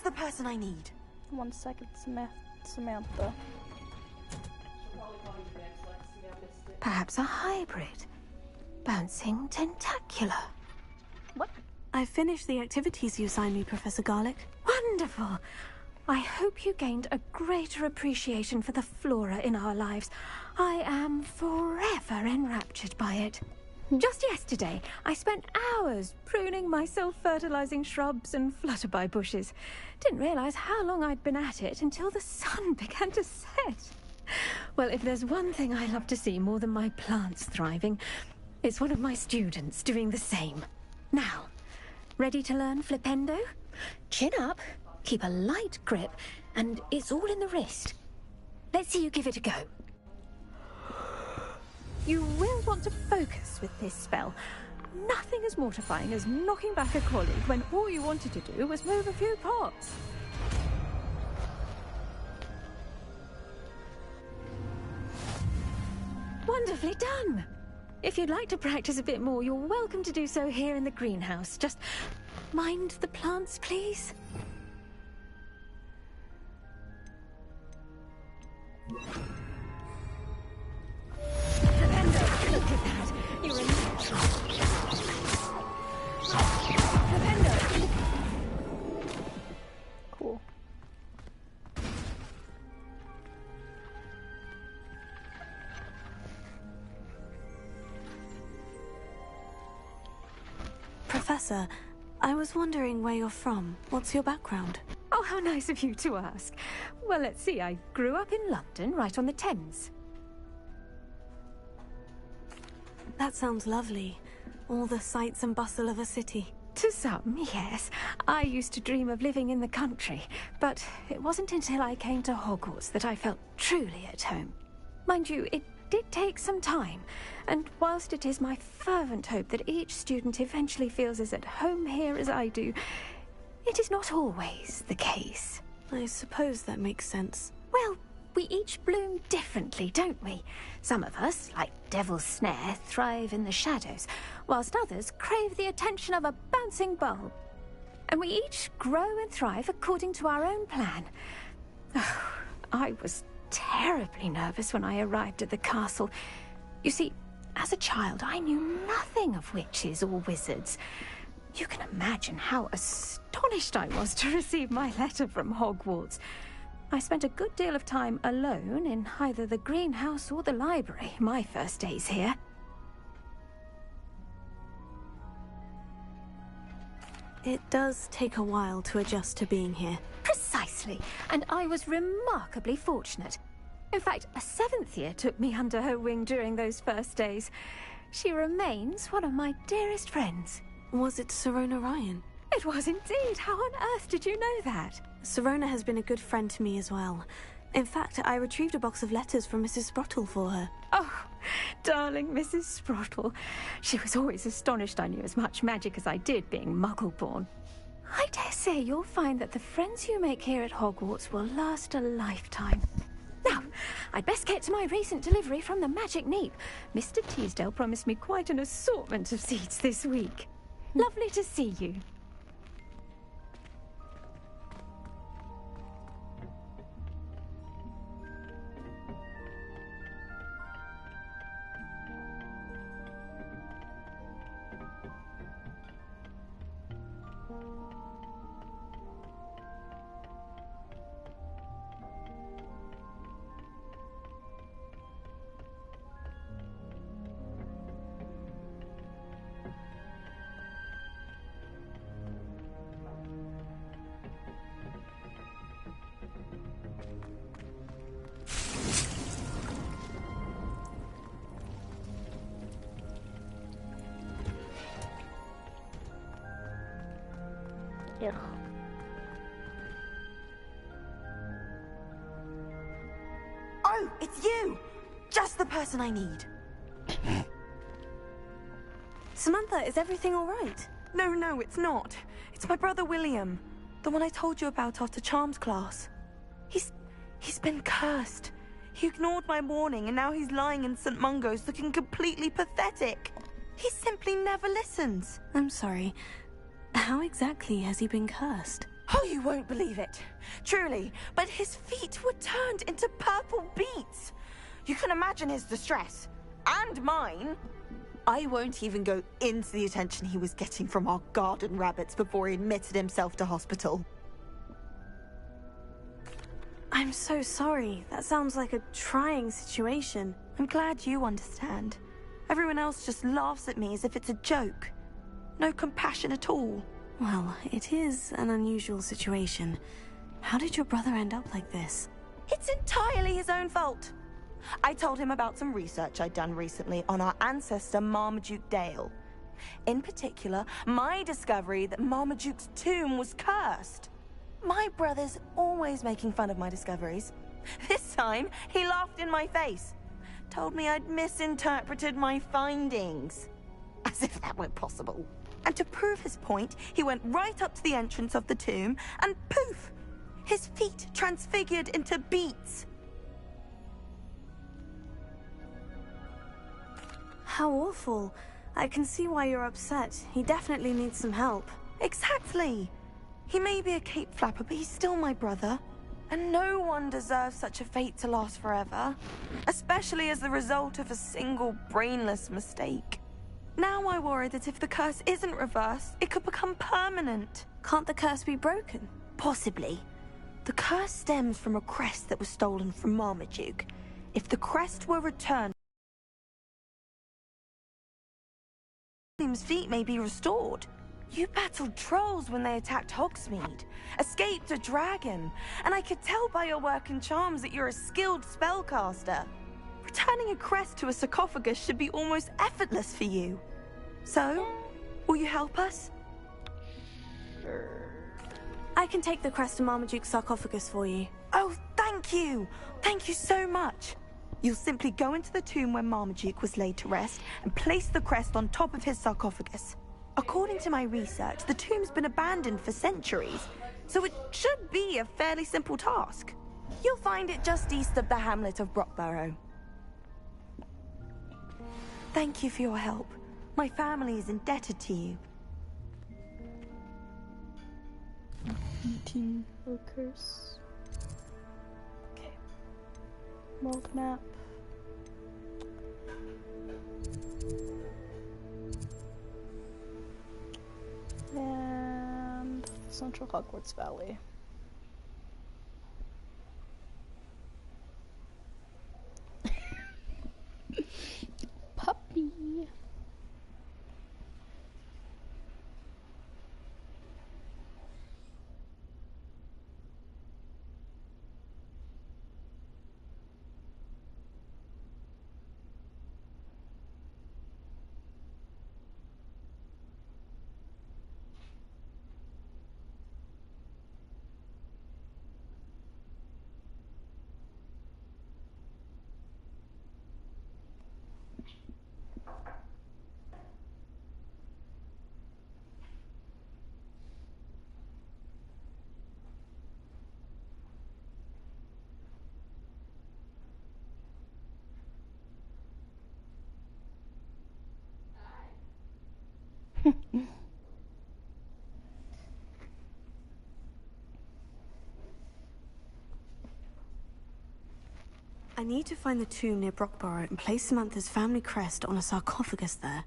Just the person I need. 1 second, Samantha. Perhaps a hybrid. Bouncing tentacular. What? I finished the activities you assigned me, Professor Garlick. Wonderful. I hope you gained a greater appreciation for the flora in our lives. I am forever enraptured by it. Just yesterday, I spent hours pruning my self-fertilizing shrubs and flutterby bushes. Didn't realize how long I'd been at it until the sun began to set. Well, if there's one thing I love to see more than my plants thriving, it's one of my students doing the same. Now, ready to learn flipendo? Chin up, keep a light grip, and it's all in the wrist. Let's see you give it a go. You will want to focus with this spell. Nothing as mortifying as knocking back a colleague when all you wanted to do was move a few pots. Wonderfully done! If you'd like to practice a bit more, you're welcome to do so here in the greenhouse. Just mind the plants, please. Flipendo, look at that! You're a natural. Flipendo! Cool. Professor, I was wondering where you're from. What's your background? Oh, how nice of you to ask. Well, let's see. I grew up in London, right on the Thames. That sounds lovely. All the sights and bustle of a city. To some, yes. I used to dream of living in the country, but it wasn't until I came to Hogwarts that I felt truly at home. Mind you, it did take some time, and whilst it is my fervent hope that each student eventually feels as at home here as I do, it is not always the case. I suppose that makes sense. Well, we each bloom differently, don't we? Some of us, like Devil's Snare, thrive in the shadows, whilst others crave the attention of a bouncing bulb. And we each grow and thrive according to our own plan. Oh, I was terribly nervous when I arrived at the castle. You see, as a child, I knew nothing of witches or wizards. You can imagine how astonished I was to receive my letter from Hogwarts. I spent a good deal of time alone in either the greenhouse or the library my first days here. It does take a while to adjust to being here. Precisely, and I was remarkably fortunate. In fact, a 7th year took me under her wing during those first days. She remains one of my dearest friends. Was it Sirona Ryan? It was indeed. How on earth did you know that? Sirona has been a good friend to me as well. In fact, I retrieved a box of letters from Mrs. Sprottle for her. Oh, darling Mrs. Sprottle. She was always astonished I knew as much magic as I did, being Muggle-born. I dare say you'll find that the friends you make here at Hogwarts will last a lifetime. Now, I'd best get to my recent delivery from the Magic Neep. Mr. Teasdale promised me quite an assortment of seeds this week. Lovely to see you. Ugh. Oh, it's you! Just the person I need. Samantha, is everything all right? No, it's not. It's my brother William. The one I told you about after Charms class. He's been cursed. He ignored my warning and now he's lying in St. Mungo's looking completely pathetic. He simply never listens. I'm sorry. How exactly has he been cursed? Oh, you won't believe it. Truly, but his feet were turned into purple beets. You can imagine his distress. And mine. I won't even go into the attention he was getting from our garden rabbits before he admitted himself to hospital. I'm so sorry. That sounds like a trying situation. I'm glad you understand. Everyone else just laughs at me as if it's a joke. No compassion at all. Well, it is an unusual situation. How did your brother end up like this? It's entirely his own fault. I told him about some research I'd done recently on our ancestor Marmaduke Dale. In particular, my discovery that Marmaduke's tomb was cursed. My brother's always making fun of my discoveries. This time, he laughed in my face. Told me I'd misinterpreted my findings. As if that were possible. And to prove his point, he went right up to the entrance of the tomb and poof! His feet transfigured into beets. How awful. I can see why you're upset. He definitely needs some help. Exactly. He may be a cape flapper, but he's still my brother. And no one deserves such a fate to last forever. Especially as the result of a single brainless mistake. Now I worry that if the curse isn't reversed, it could become permanent. Can't the curse be broken? Possibly. The curse stems from a crest that was stolen from Marmaduke. If the crest were returned, William's feet may be restored. You battled trolls when they attacked Hogsmeade, escaped a dragon, and I could tell by your work and charms that you're a skilled spellcaster. Returning a crest to a sarcophagus should be almost effortless for you. So, will you help us? Sure. I can take the crest to Marmaduke's sarcophagus for you. Oh, thank you! Thank you so much! You'll simply go into the tomb where Marmaduke was laid to rest and place the crest on top of his sarcophagus. According to my research, the tomb's been abandoned for centuries, so it should be a fairly simple task. You'll find it just east of the hamlet of Brockborough. Thank you for your help. My family is indebted to you. Team workers. Okay. Mold map. And Central Hogwarts Valley. Puppy. I need to find the tomb near Brockborough and place Samantha's family crest on a sarcophagus there.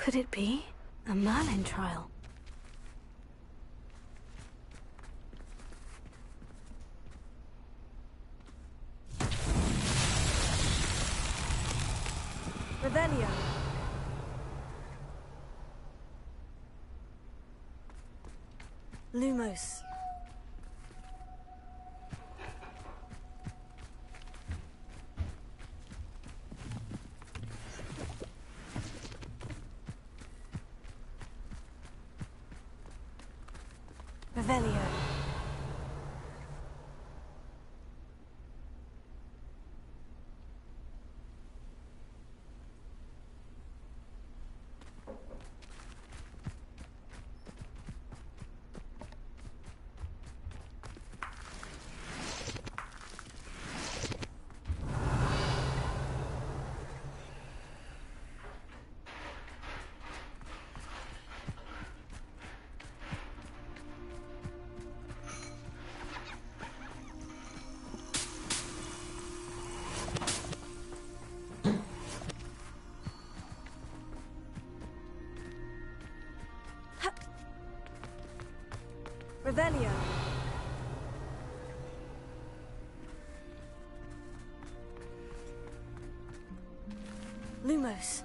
Could it be a Merlin trial? Revelio. Lumos. Revelio. Revelio. Lumos.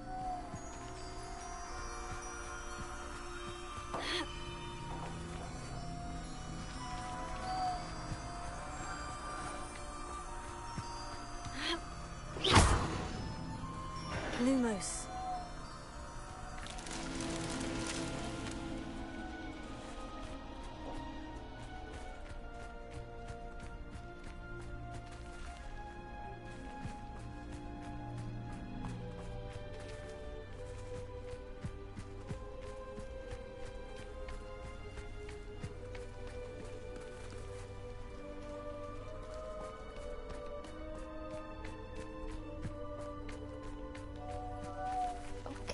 Lumos.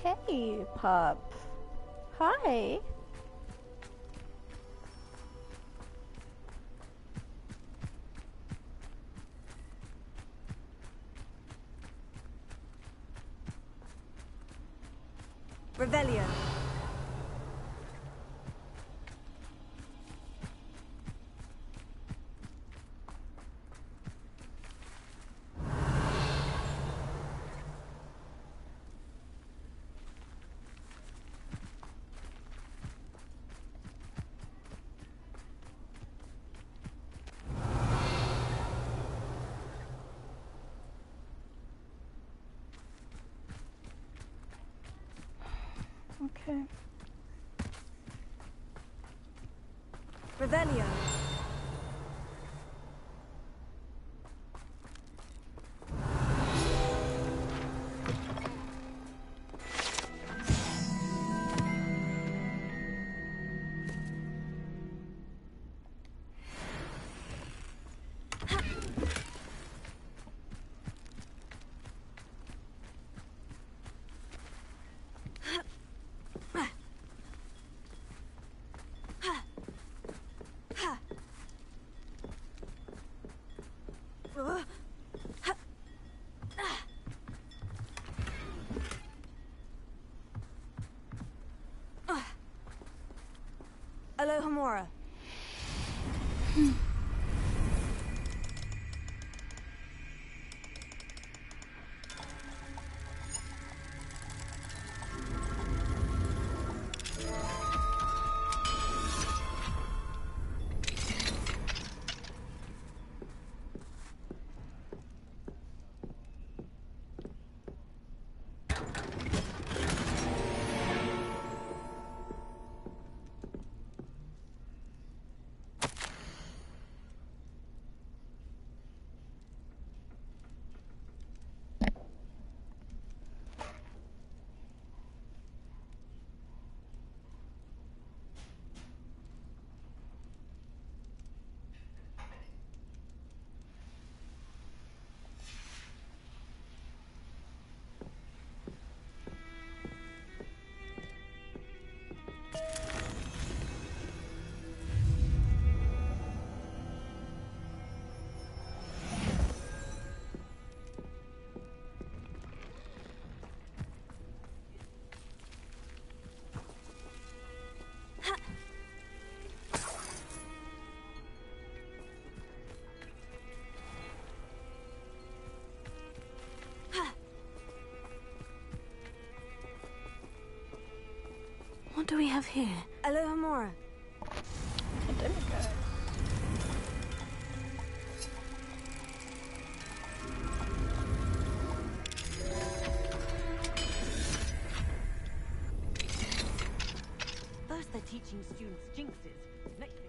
Okay, Pop. Hi. Revelio. Okay. Revelio. Alohomora. What do we have here? Alohomora. teaching students jinxes. Next thing.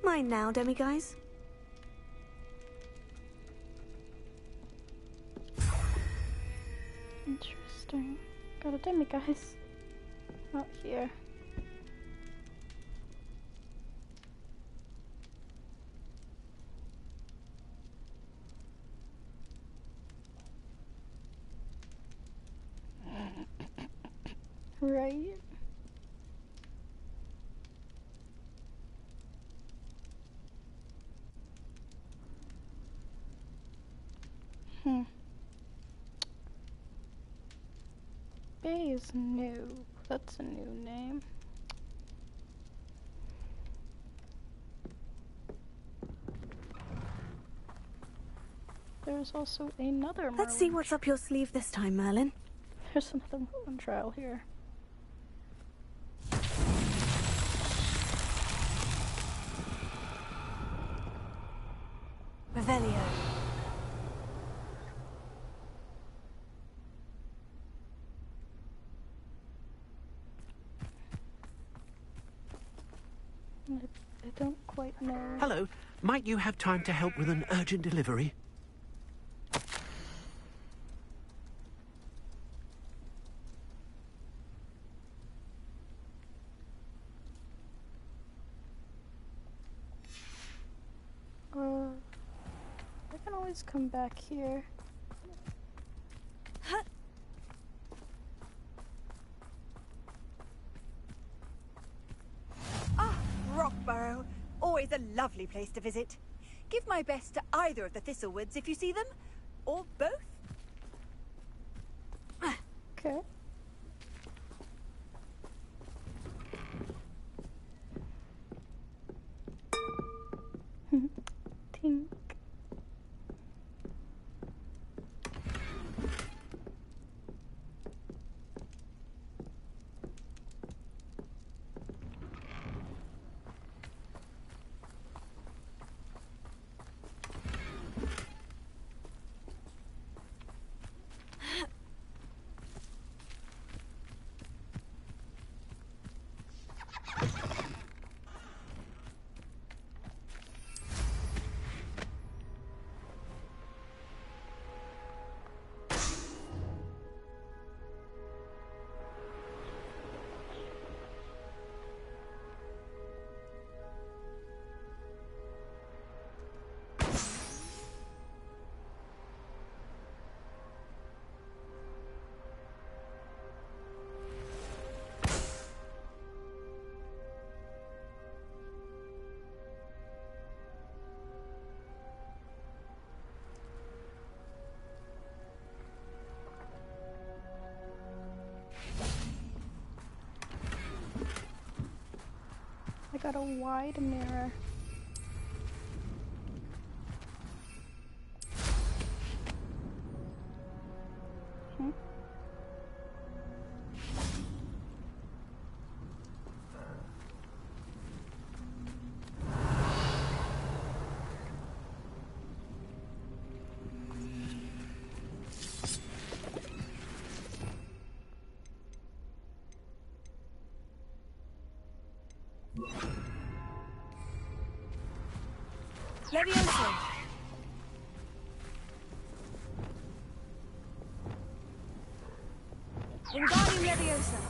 Mine now, demiguise. Interesting. Got a demiguise. Not here. Right. Bay is new. That's a new name. There's also another Merlin. Let's see what's up your sleeve this time, Merlin. There's another Merlin trial here. Revelio. I don't quite know. Hello. Might you have time to help with an urgent delivery? I can always come back here. Rockburrow. Always a lovely place to visit. Give my best to either of the Thistlewoods if you see them. Or both. Okay. Tink. I got a wide mirror. Leviosa. Wingardium Leviosa.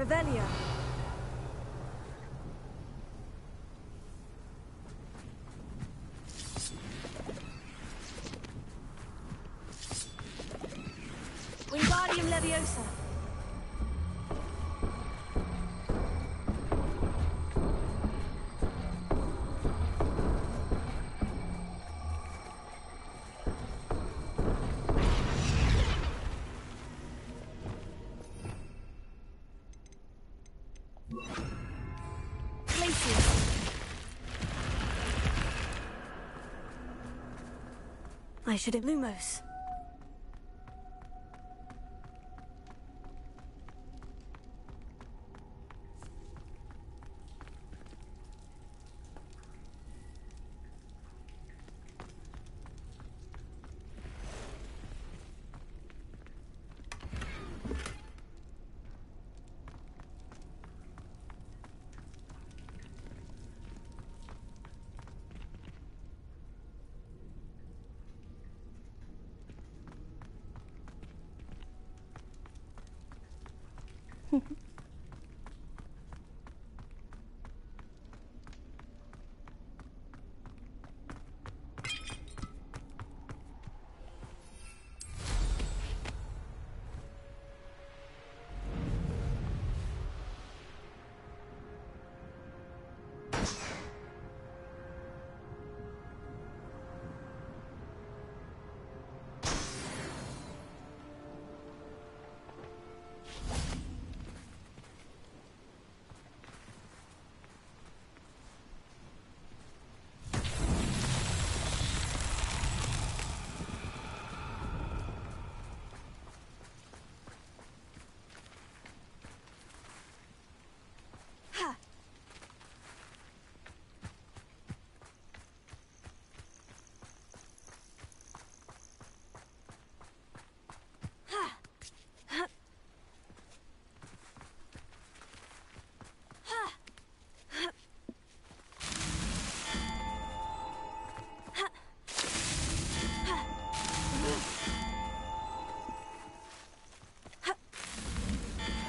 Revelio. Wingardium Leviosa. I should have Lumos.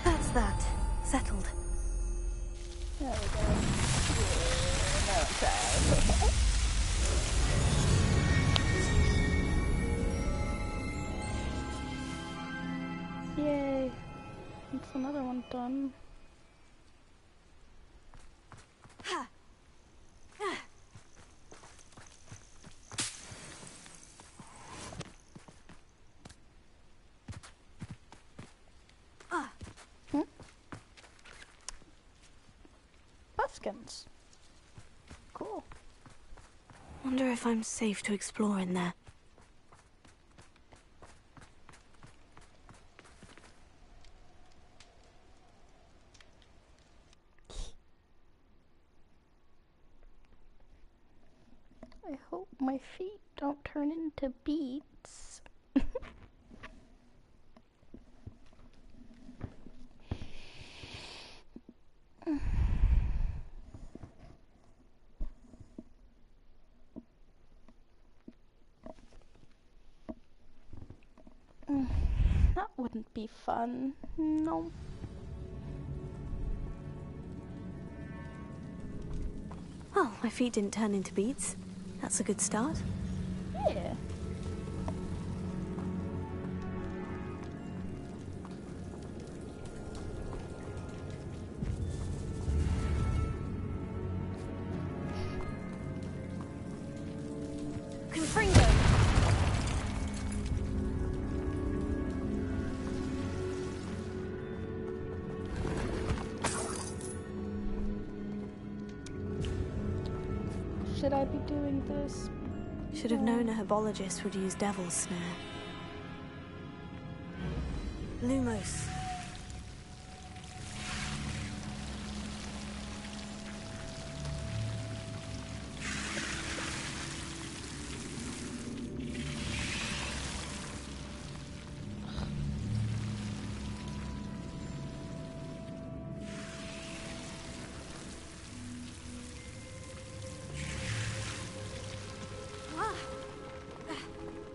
That's that. Settled. There we go. Yeah, now it's out. Yay. That's another one done. Buffskins. Cool. Wonder if I'm safe to explore in there. I hope my feet don't turn into beets. That wouldn't be fun. No. Well, my feet didn't turn into beets. That's a good start. Yeah. Confringo! Should I be doing this? Should have known a herbologist would use Devil's Snare. Lumos.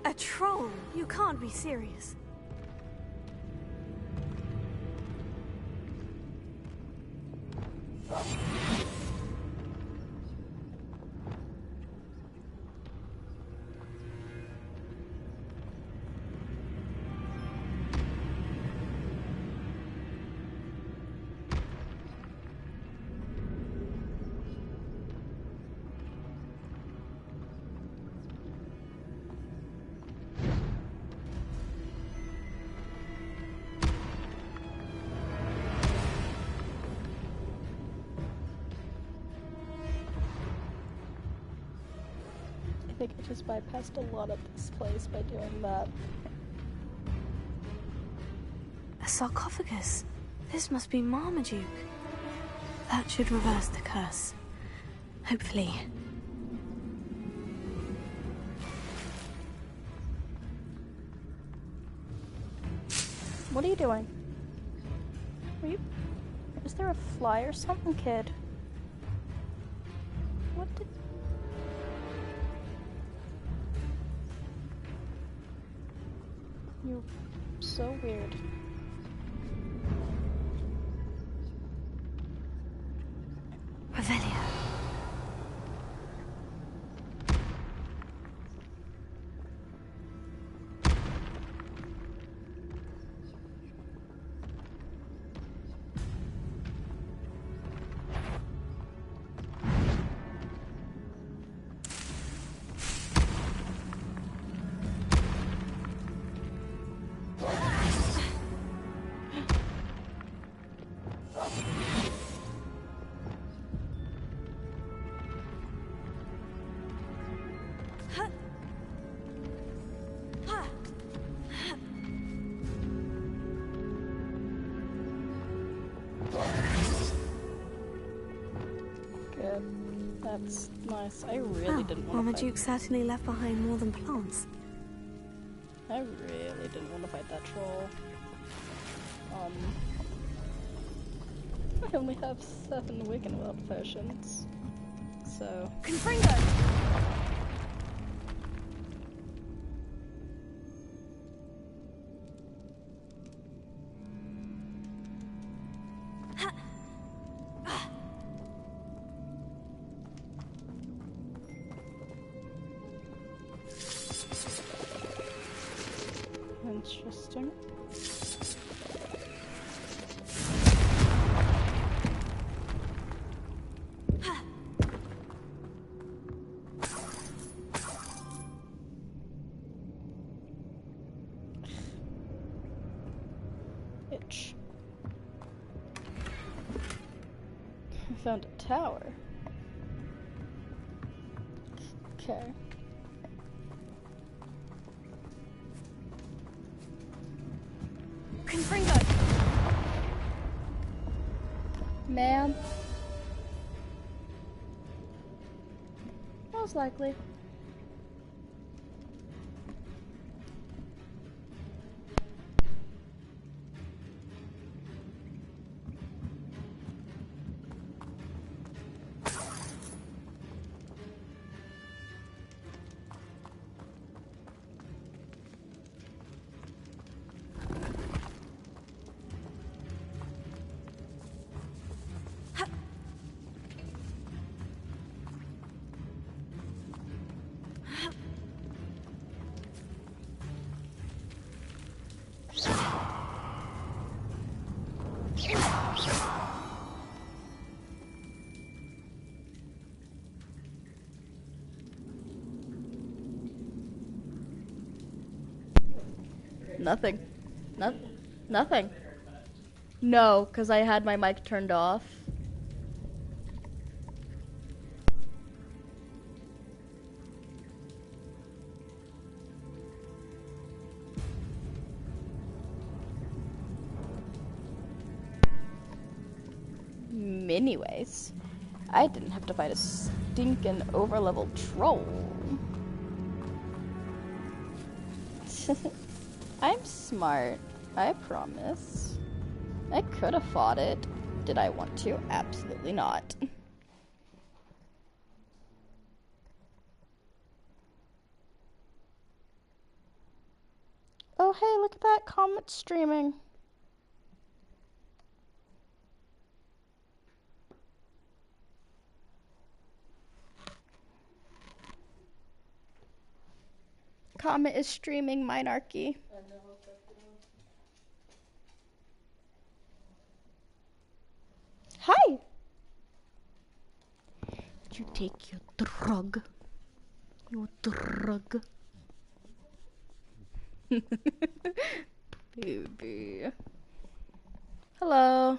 A troll? You can't be serious. think I just bypassed a lot of this place by doing that. A sarcophagus. This must be Marmaduke. That should reverse the curse. Hopefully. What are you doing? Is there a fly or something, kid? What did... You're so weird. Revelio. That's nice. I really didn't want to Marmaduke certainly left behind more than plants. I really didn't want to fight that troll. I only have 7 Wiggenweld potions. So... Confringo! Interesting. Itch. I found a tower. Okay. Confringo! Ma'am. Most likely. Nothing. Nothing. No, because I had my mic turned off. Anyways, I didn't have to fight a stinking overleveled troll. I'm smart, I promise. I could have fought it. Did I want to? Absolutely not. Oh hey, look at that comet streaming. Comet is streaming Minarchy. Hi! Did you take your drug? Your drug? Baby. Hello.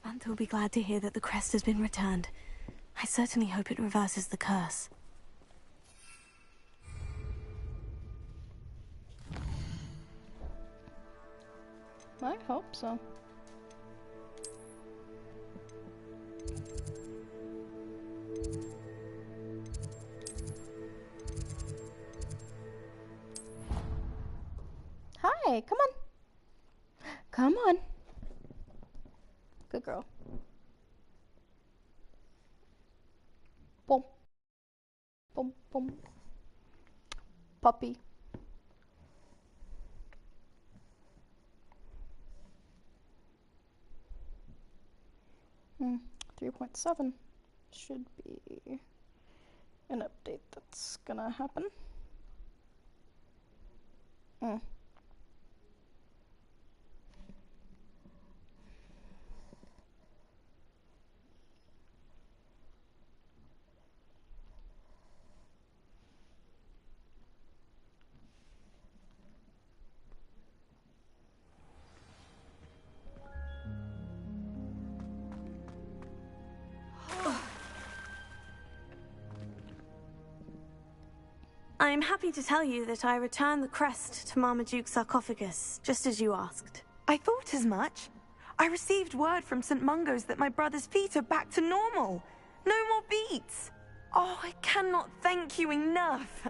Svante will be glad to hear that the crest has been returned. I certainly hope it reverses the curse. I hope so. Hi, come on. Come on. Good girl. Boom. Boom, boom. Puppy. Hmm, 3.7 should be an update that's gonna happen. I'm happy to tell you that I returned the crest to Marmaduke's sarcophagus, just as you asked. I thought as much. I received word from St. Mungo's that my brother's feet are back to normal. No more beats. Oh, I cannot thank you enough.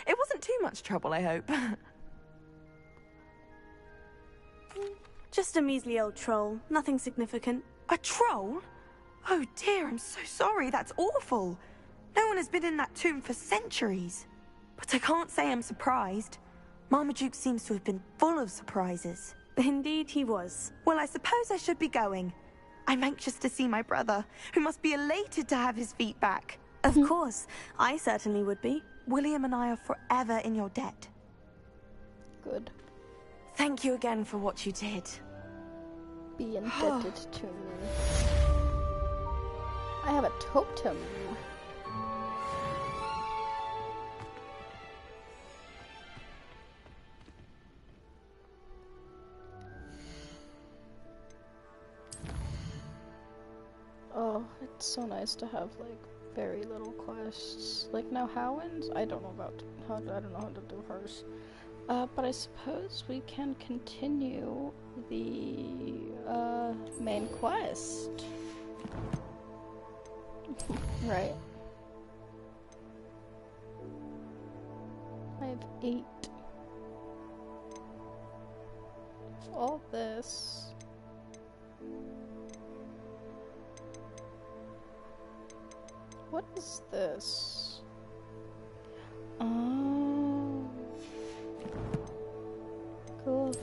It wasn't too much trouble, I hope. Just a measly old troll, nothing significant. A troll? Oh dear, I'm so sorry, that's awful. No one has been in that tomb for centuries. But I can't say I'm surprised. Marmaduke seems to have been full of surprises. Indeed he was. Well, I suppose I should be going. I'm anxious to see my brother, who must be elated to have his feet back. Of course, I certainly would be. William and I are forever in your debt. Good. Thank you again for what you did. Be indebted to me. I have a totem. Oh, it's so nice to have like very little quests. Like now Howens, I don't know how to do hers. But I suppose we can continue the main quest. Right. I have 8. All this. What is this? Oh. Cool.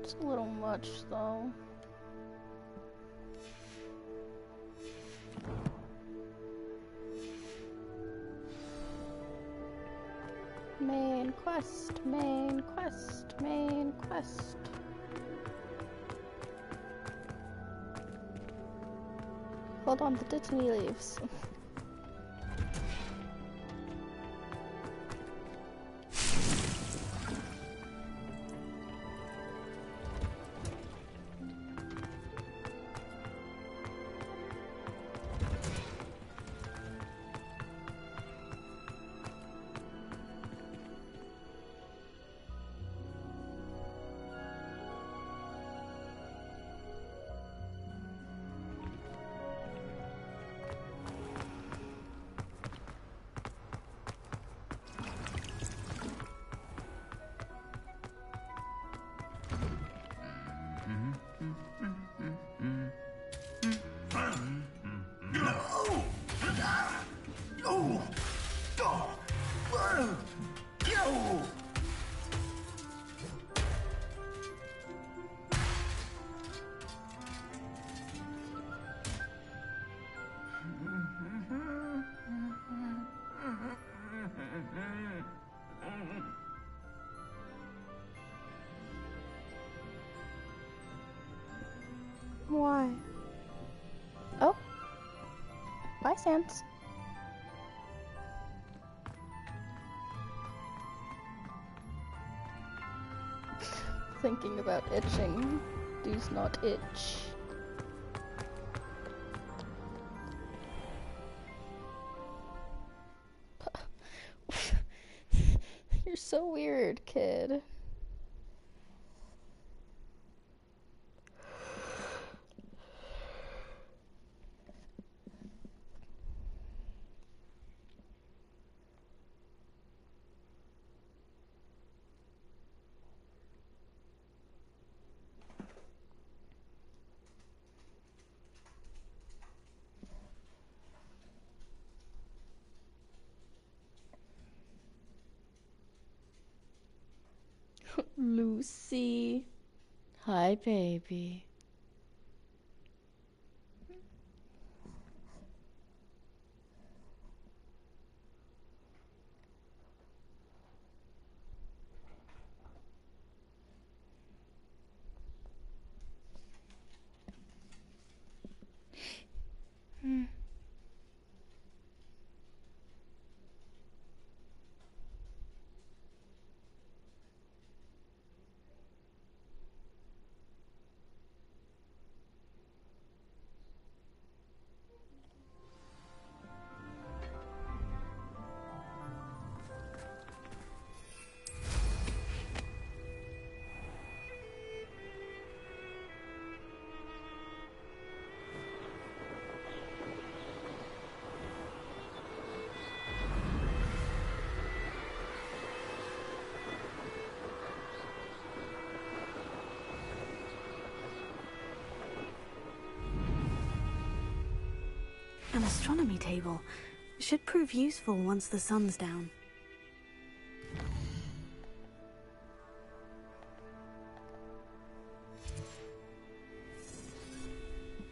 It's a little much, though. Main quest, main quest, main quest. Hold on, the Dittany leaves. Why? Oh. Bye, Sans. Thinking about itching. Does not itch. You're so weird, kid. Lucy. Hi, baby. An astronomy table. Should prove useful once the sun's down.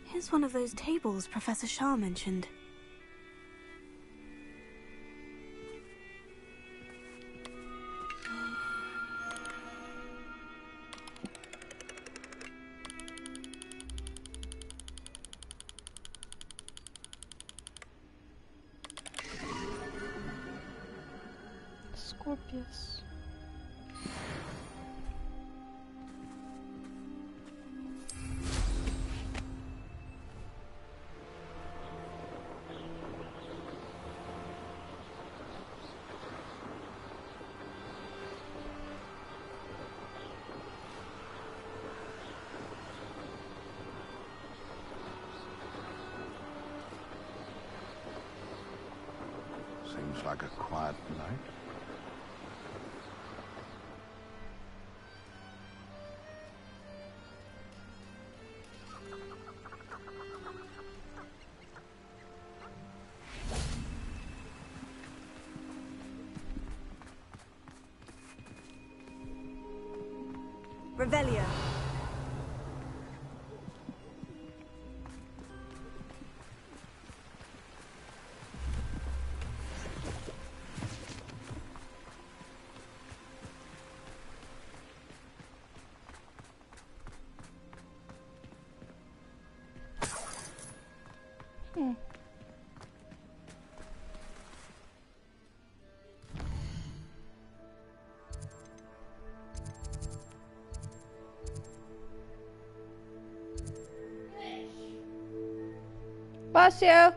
Here's one of those tables Professor Shah mentioned. Scorpius. Seems like a quiet night. Revelio. Bossio!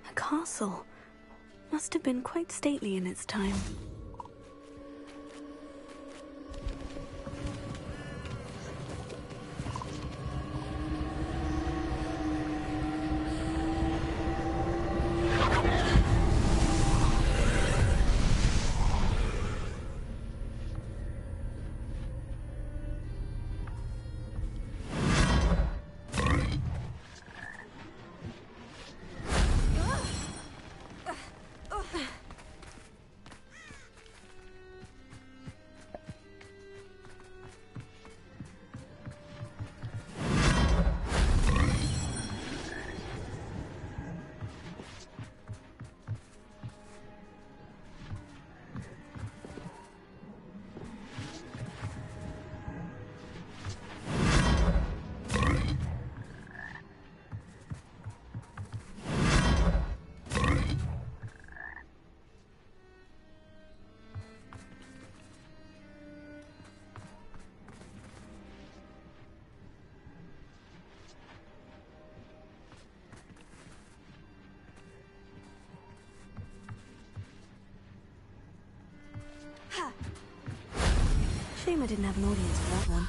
A castle. Must have been quite stately in its time. shame I didn't have an audience for that one.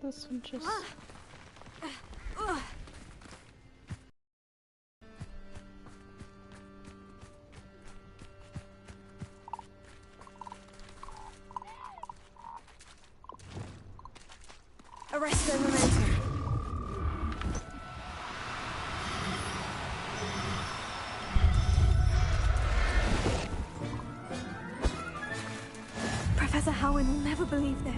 This one just... Arresto momentum. Professor Howin will never believe this.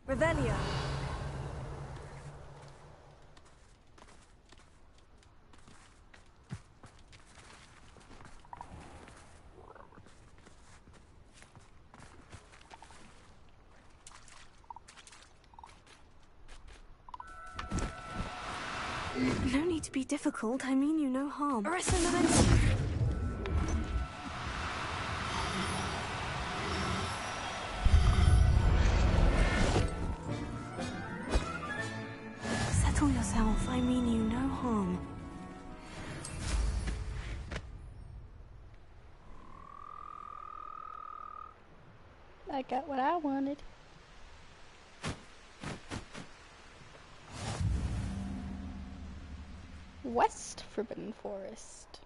Revelio. No need to be difficult. I mean you no harm. Arresto momentum. Settle yourself. I mean you no harm. I got what I wanted. West Forbidden Forest.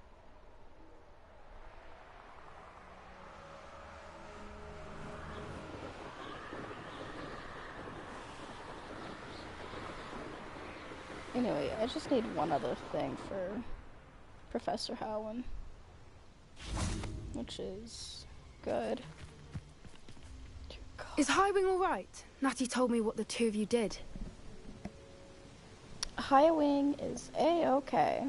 Anyway, I just need one other thing for Professor Howin, which is good. Is Highwing all right? Natty told me what the two of you did. Highwing is A-okay.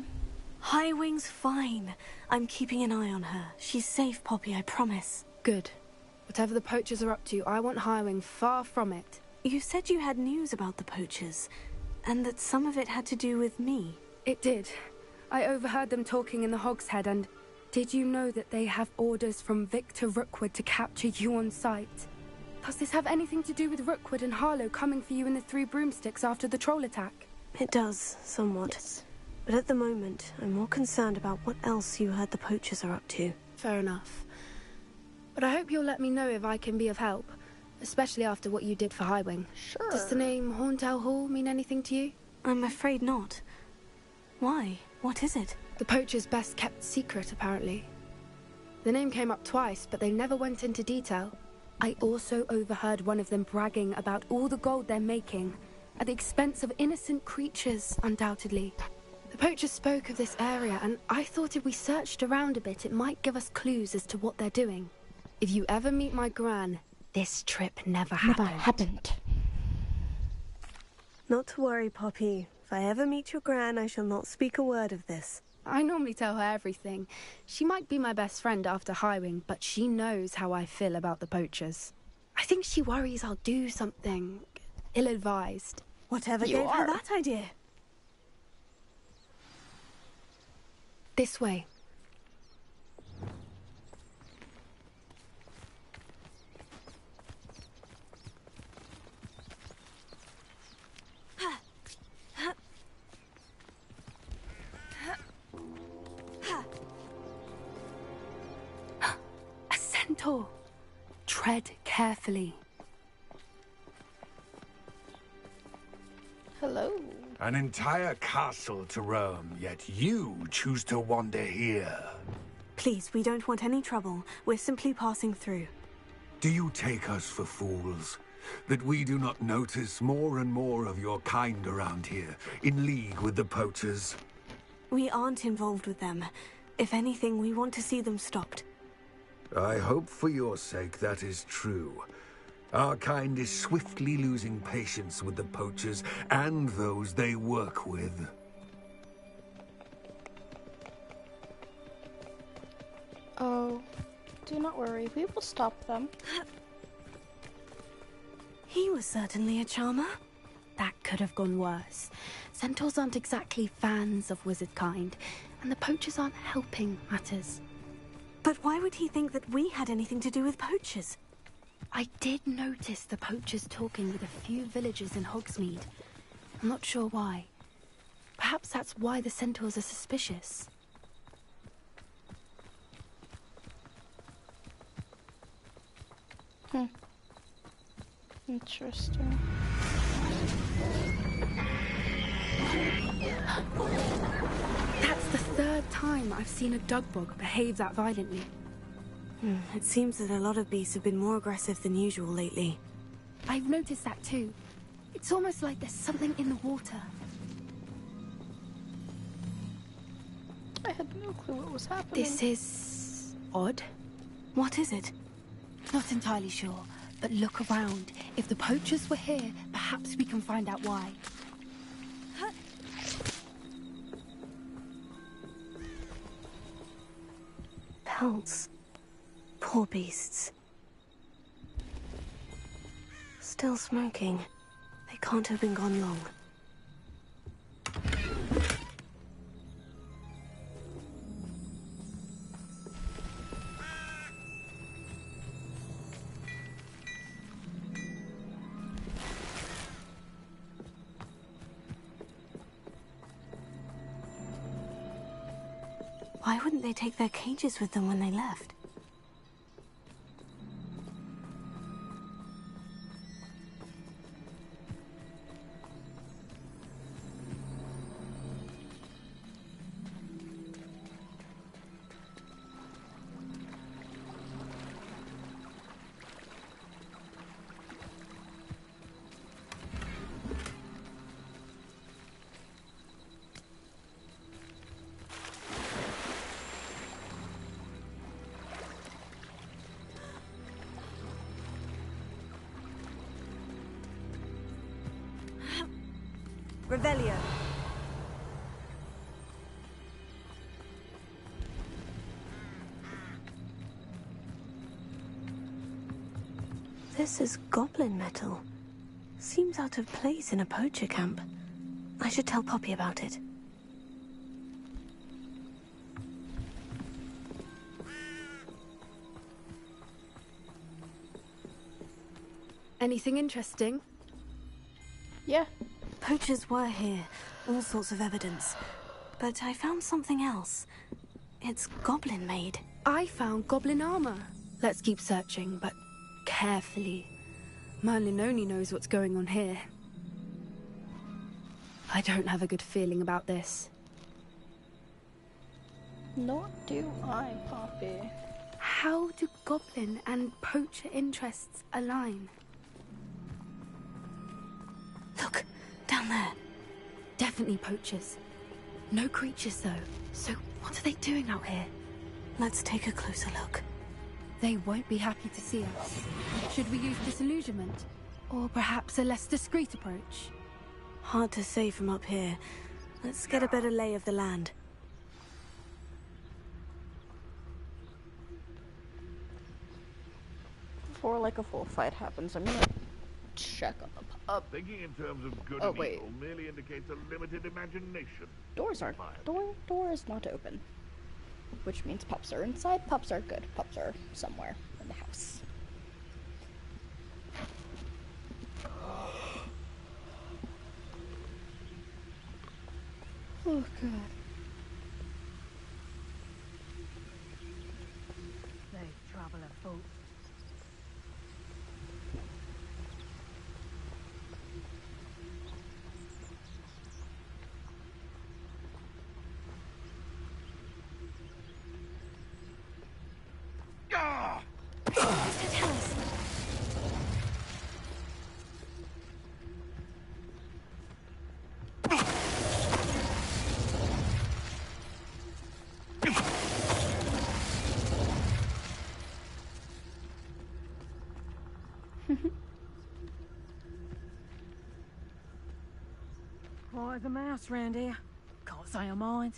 Highwing's fine. I'm keeping an eye on her. She's safe, Poppy, I promise. Good. Whatever the poachers are up to, I want Highwing far from it. You said you had news about the poachers, and that some of it had to do with me. It did. I overheard them talking in the Hogshead, and did you know that they have orders from Victor Rookwood to capture you on sight? Does this have anything to do with Rookwood and Harlow coming for you in the Three Broomsticks after the troll attack? It does, somewhat. Yes. But at the moment, I'm more concerned about what else you heard the poachers are up to. Fair enough. But I hope you'll let me know if I can be of help, especially after what you did for Highwing. Sure. Does the name Horntail Hall mean anything to you? I'm afraid not. Why? What is it? The poachers' best kept secret, apparently. The name came up twice, but they never went into detail. I also overheard one of them bragging about all the gold they're making, at the expense of innocent creatures, undoubtedly. The poachers spoke of this area, and I thought if we searched around a bit, it might give us clues as to what they're doing. If you ever meet my gran, this trip never happened. Not to worry, Poppy. If I ever meet your gran, I shall not speak a word of this. I normally tell her everything. She might be my best friend after Highwing, but she knows how I feel about the poachers. I think she worries I'll do something ill-advised. Whatever gave her that idea? This way. A centaur. Tread carefully. Hello. An entire castle to roam, yet you choose to wander here. Please, we don't want any trouble. We're simply passing through. Do you take us for fools? That we do not notice more and more of your kind around here, in league with the poachers? We aren't involved with them. If anything, we want to see them stopped. I hope for your sake that is true. Our kind is swiftly losing patience with the poachers and those they work with. Oh, do not worry. We will stop them. He was certainly a charmer. That could have gone worse. Centaurs aren't exactly fans of wizard kind, and the poachers aren't helping matters. But why would he think that we had anything to do with poachers? I did notice the poachers talking with a few villagers in Hogsmeade. I'm not sure why. Perhaps that's why the centaurs are suspicious. Interesting. That's the third time I've seen a Dugbog behave that violently. It seems that a lot of beasts have been more aggressive than usual lately. I've noticed that too. It's almost like there's something in the water. I had no clue what was happening. This is odd. What is it? Not entirely sure, but look around. If the poachers were here, perhaps we can find out why. Pelts. Poor beasts. Still smoking. They can't have been gone long. Why wouldn't they take their cages with them when they left? Revelio. This is goblin metal. Seems out of place in a poacher camp. I should tell Poppy about it. Anything interesting? Yeah. Poachers were here. All sorts of evidence. But I found something else. It's goblin made. I found goblin armor. Let's keep searching, but carefully. Merlin only knows what's going on here. I don't have a good feeling about this. Nor do I, Poppy. How do goblin and poacher interests align? Look, down there. Definitely poachers. No creatures, though. So what are they doing out here? Let's take a closer look. They won't be happy to see us. Should we use disillusionment? Or perhaps a less discreet approach? Hard to say from up here. Let's get a better lay of the land. Before like a full fight happens, I'm gonna check on the pub. Thinking in terms of good Oh, and wait. evil merely indicates a limited imagination. Doors aren't. Door is not open. Which means pups are inside. Pups are good. Pups are somewhere in the house. Oh god. Safe travel afoot. Quiet as a mouse round here. Can't say I mind.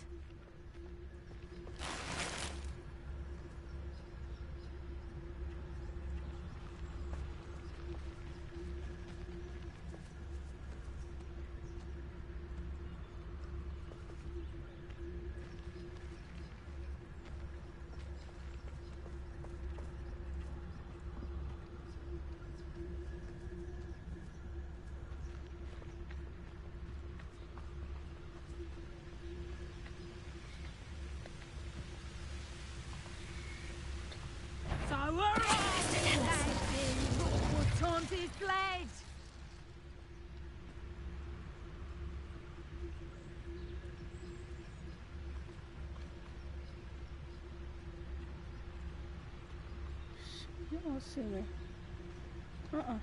So we're on! What time's his blade? You don't see me. Okay.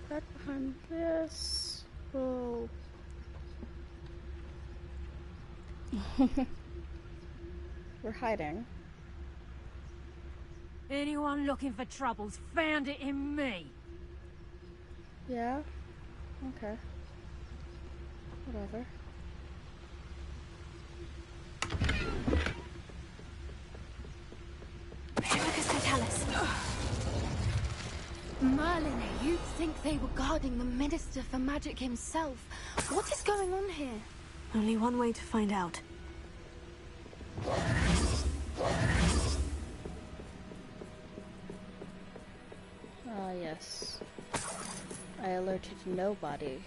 Back behind this. Oh. We're hiding. Anyone looking for troubles found it in me. Yeah? Okay. Whatever. Focus, Totalis. Merlin, you'd think they were guarding the Minister for Magic himself. What is going on here? Only one way to find out. Ah, yes. I alerted nobody.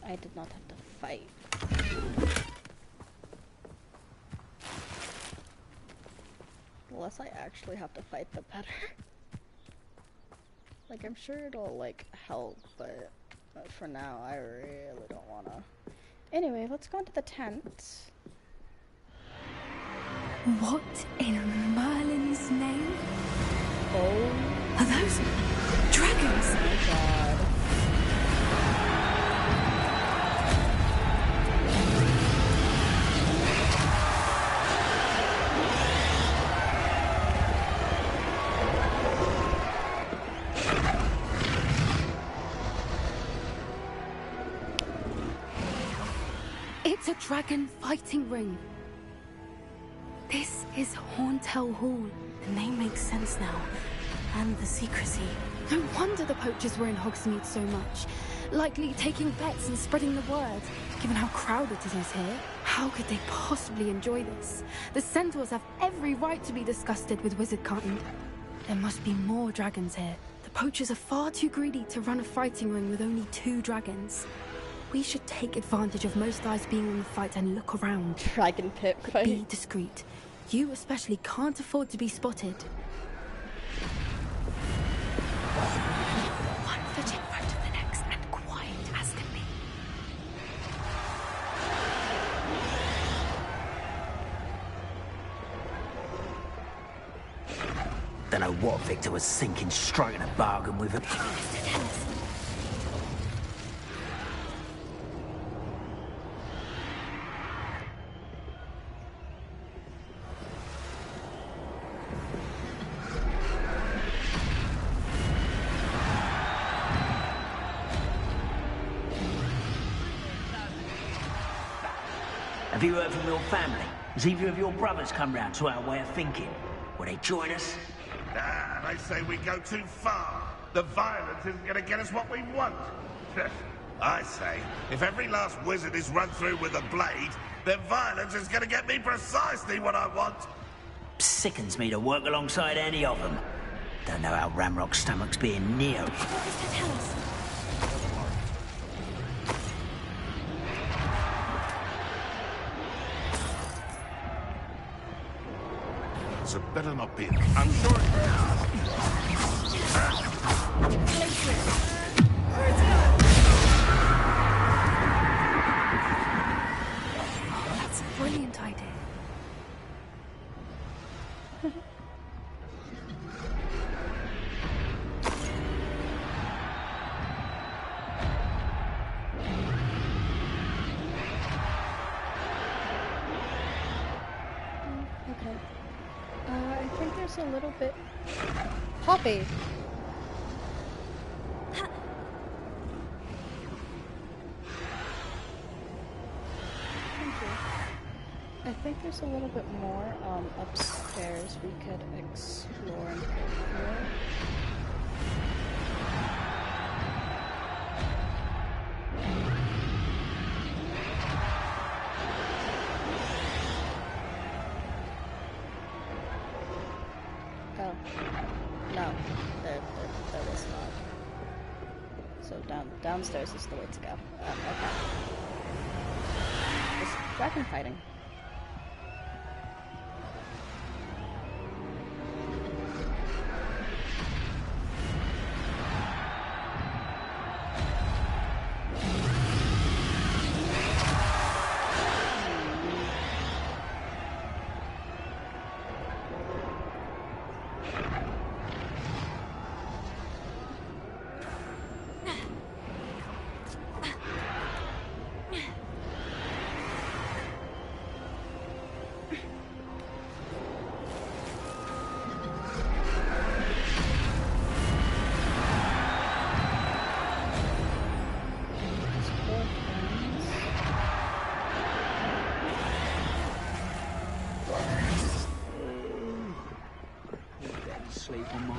I did not have to fight. The less I actually have to fight, the better. Like, I'm sure it'll, like, help, but for now, I really don't wanna. Anyway, let's go into the tent. What in Merlin's name? Oh. Are those dragons? Oh my god. It's a dragon fighting ring. This is Horntail Hall. The name makes sense now. And the secrecy. No wonder the poachers were in Hogsmeade so much. Likely taking bets and spreading the word. Given how crowded it is here, how could they possibly enjoy this? The centaurs have every right to be disgusted with wizardkind. There must be more dragons here. The poachers are far too greedy to run a fighting ring with only 2 dragons. We should take advantage of most eyes being on the fight and look around. Dragon pit fight. Be discreet. You especially can't afford to be spotted. One foot in front of the next and quiet as can be. Don't know what Victor was thinking, striking a bargain with him. Have you heard from your family? Has either of your brothers come round to our way of thinking? Will they join us? Ah, they say we go too far. The violence isn't going to get us what we want. I say, if every last wizard is run through with a blade, then violence is going to get me precisely what I want. Sickens me to work alongside any of them. Don't know how Ramrock's stomach's being near. So better not be. I'm sure That's a brilliant idea. Okay. I think there's a little bit... Poppy! Thank you. I think there's a little bit more upstairs we could explore and go through. Oh. No. There was not. So downstairs is the way to go. Okay. It's dragon fighting.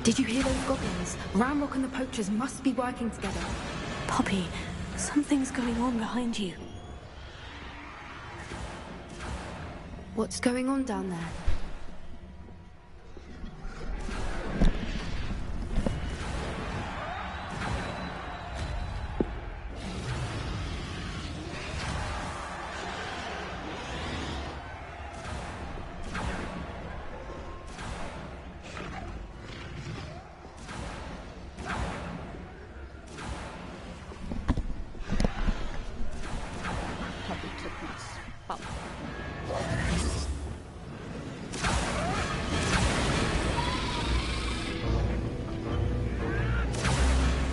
Did you hear those goblins? Ramrock and the poachers must be working together. Poppy, something's going on behind you. What's going on down there?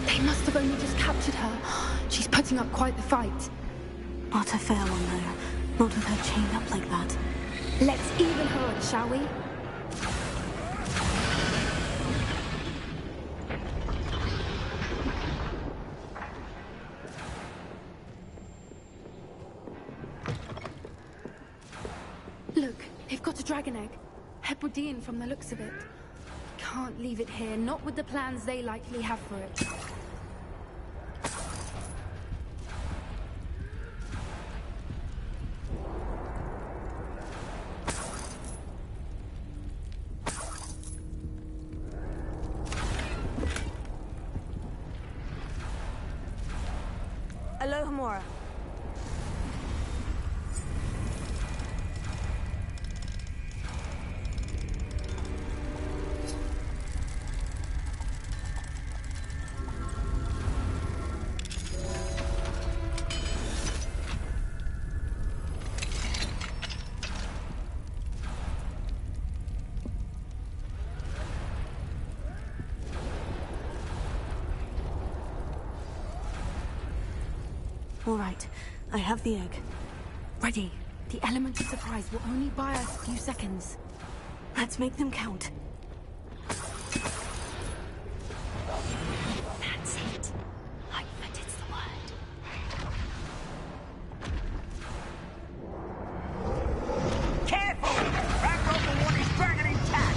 They must have only just captured her. She's putting up quite the fight. Not a fair one, though. Not with her chained up like that. Let's even her on, shall we? got a dragon egg. Hebridean from the looks of it. Can't leave it here, not with the plans they likely have for it. Alohomora. All right, I have the egg. Ready. The element of surprise will only buy us a few seconds. Let's make them count. That's it. Lightfoot is the word. Careful! Ragnarok will want his dragon intact!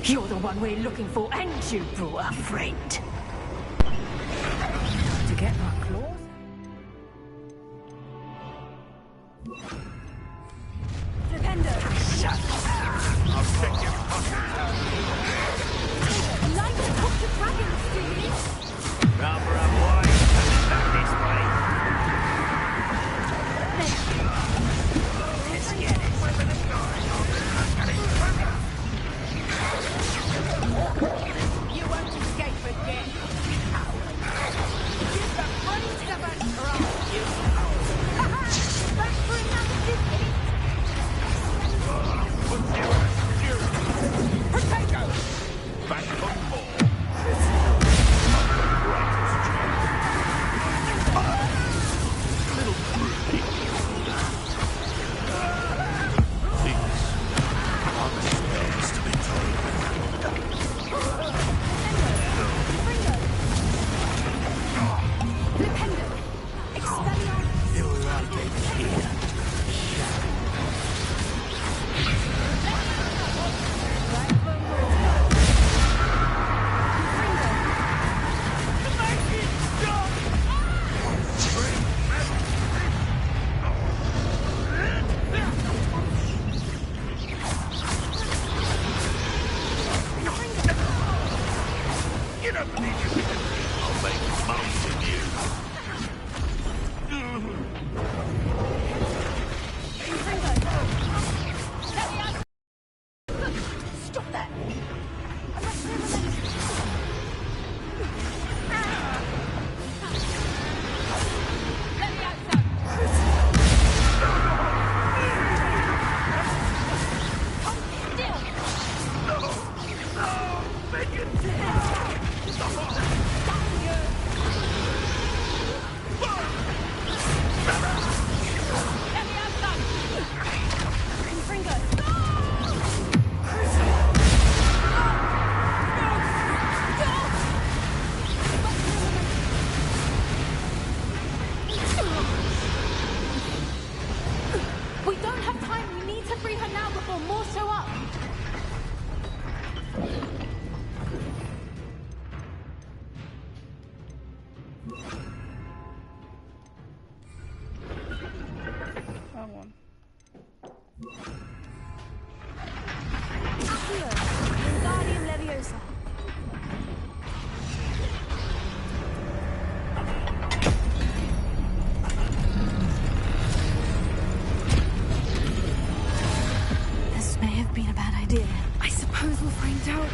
You're the one we're looking for, and you brought a friend. To get my claws? Flipendo! I'll check your pockets. Light to talk to dragons, do you? Rather a boy, coming back this way. Let's get it. You won't escape again. Give the priest of a try. Back for another defeat. Potato! Back for more. Little Rudy. These are the spells to be told. Flipendo! Expelliarmus! You're right, baby. Here. You don't believe you can. I'll make mums of you. wrong one. Accio, Wingardium Leviosa. This may have been a bad idea. I suppose we'll find out.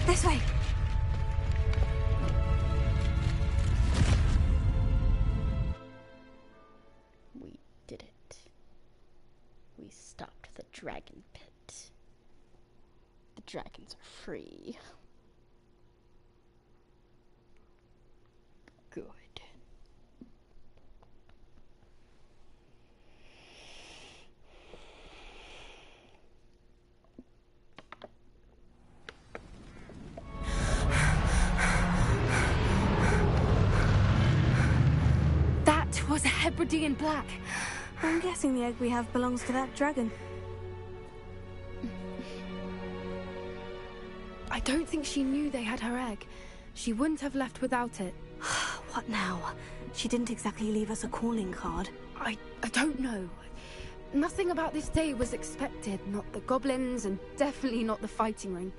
This way. We did it. We stopped the dragon pit. The dragons are free. Good. That was a Hebridean black. I'm guessing the egg we have belongs to that dragon. I don't think she knew they had her egg. She wouldn't have left without it. What now? She didn't exactly leave us a calling card. I don't know. Nothing about this day was expected. Not the goblins, and definitely not the fighting ring.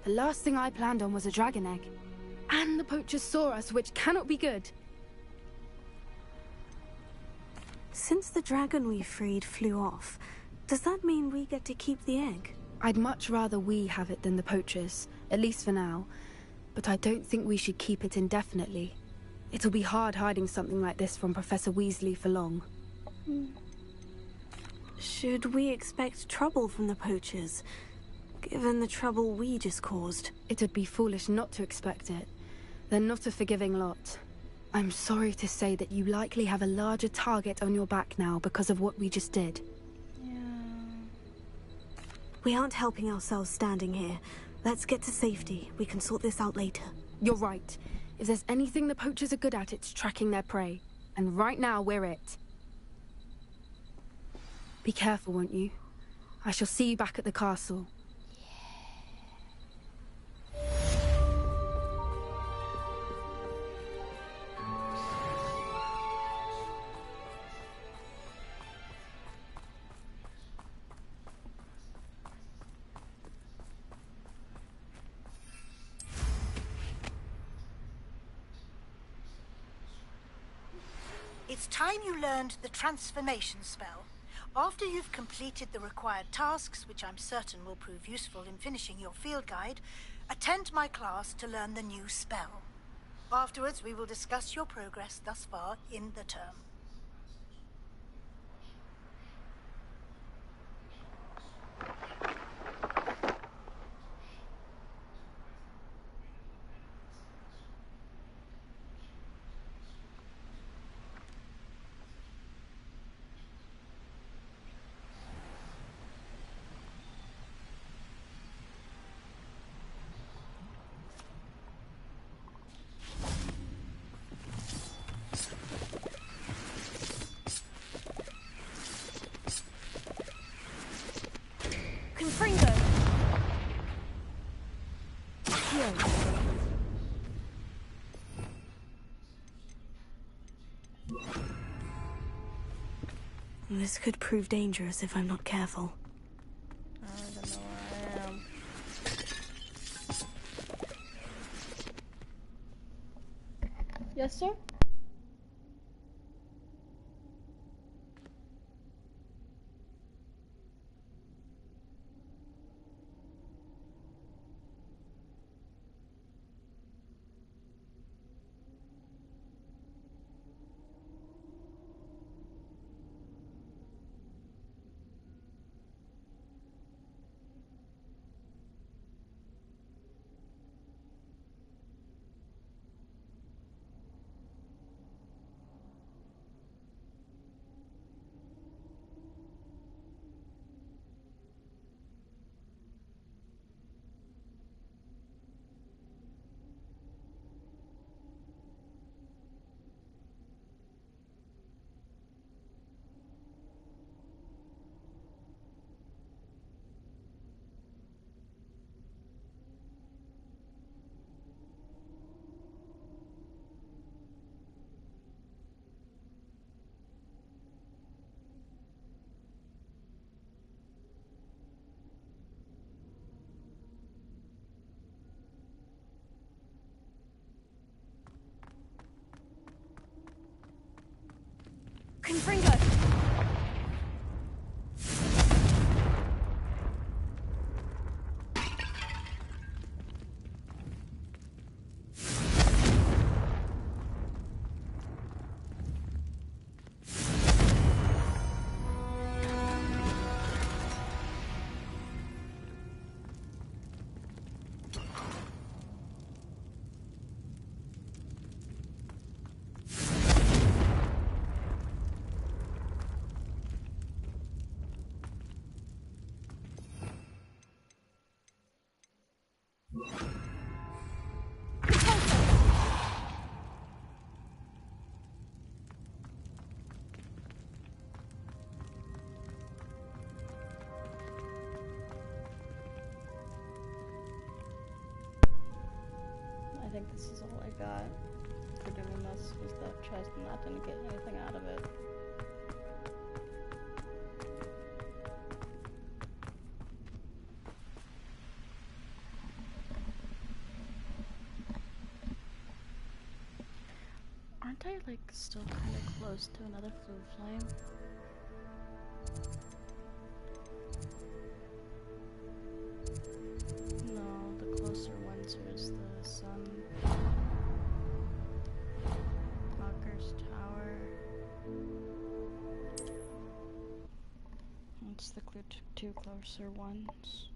The last thing I planned on was a dragon egg. And the poachers saw us, which cannot be good. Since the dragon we freed flew off, does that mean we get to keep the egg? I'd much rather we have it than the poachers, at least for now. But I don't think we should keep it indefinitely. It'll be hard hiding something like this from Professor Weasley for long. Should we expect trouble from the poachers, given the trouble we just caused? It'd be foolish not to expect it. They're not a forgiving lot. I'm sorry to say that you likely have a larger target on your back now because of what we just did. We aren't helping ourselves standing here. Let's get to safety. We can sort this out later. You're right. If there's anything the poachers are good at, it's tracking their prey. And right now, we're it. Be careful, won't you? I shall see you back at the castle. It's time you learned the transformation spell. After you've completed the required tasks, which I'm certain will prove useful in finishing your field guide, attend my class to learn the new spell. Afterwards, we will discuss your progress thus far in the term. Confringo! This could prove dangerous if I'm not careful. I don't know where I am. Yes, sir? Fringo! I think this is all I got for doing this, was that chest, and that didn't get anything out of it. Aren't I, like, still kind of close to another blue flame? No, the closer ones is the sun. Hawker's Tower. That's the two closer ones.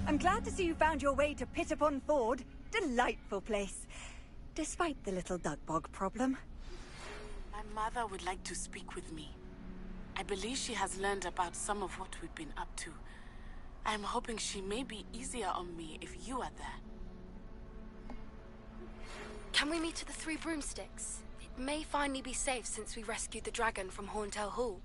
I'm glad to see you found your way to Pittipon Ford. Delightful place. Despite the little duck bog problem. My mother would like to speak with me. I believe she has learned about some of what we've been up to. I'm hoping she may be easier on me if you are there. Can we meet at the Three Broomsticks? It may finally be safe since we rescued the dragon from Horntail Hall.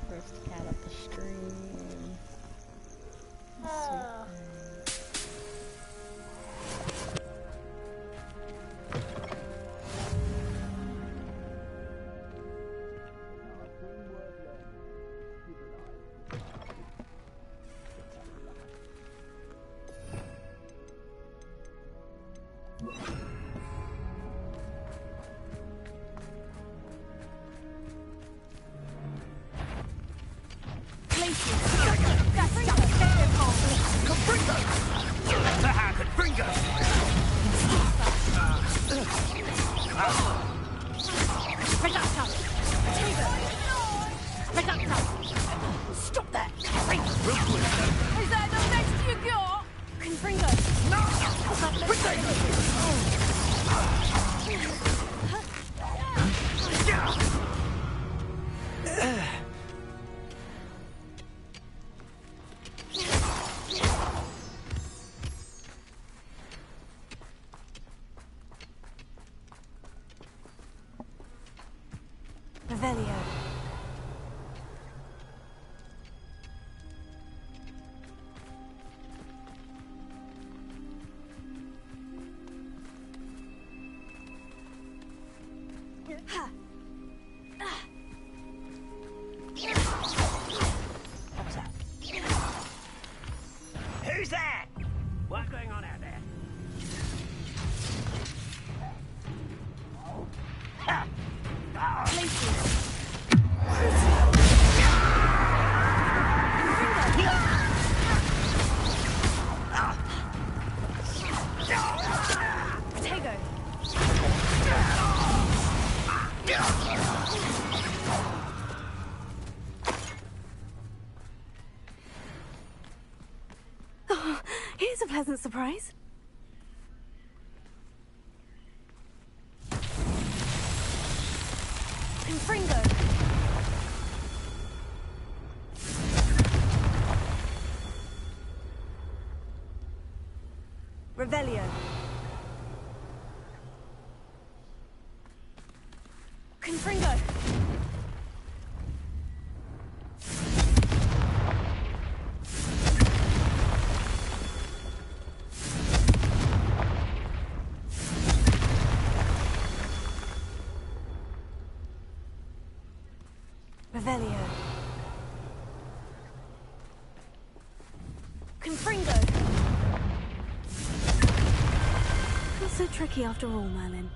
First cat up the stream. Stop that! Is that the best you got? Confringo! Revelio. Who's that? What's going on out there? Potato! Oh, here's a pleasant surprise. Confringo! Revelio. Confringo! Revelio. Confringo! Not so tricky after all, Merlin.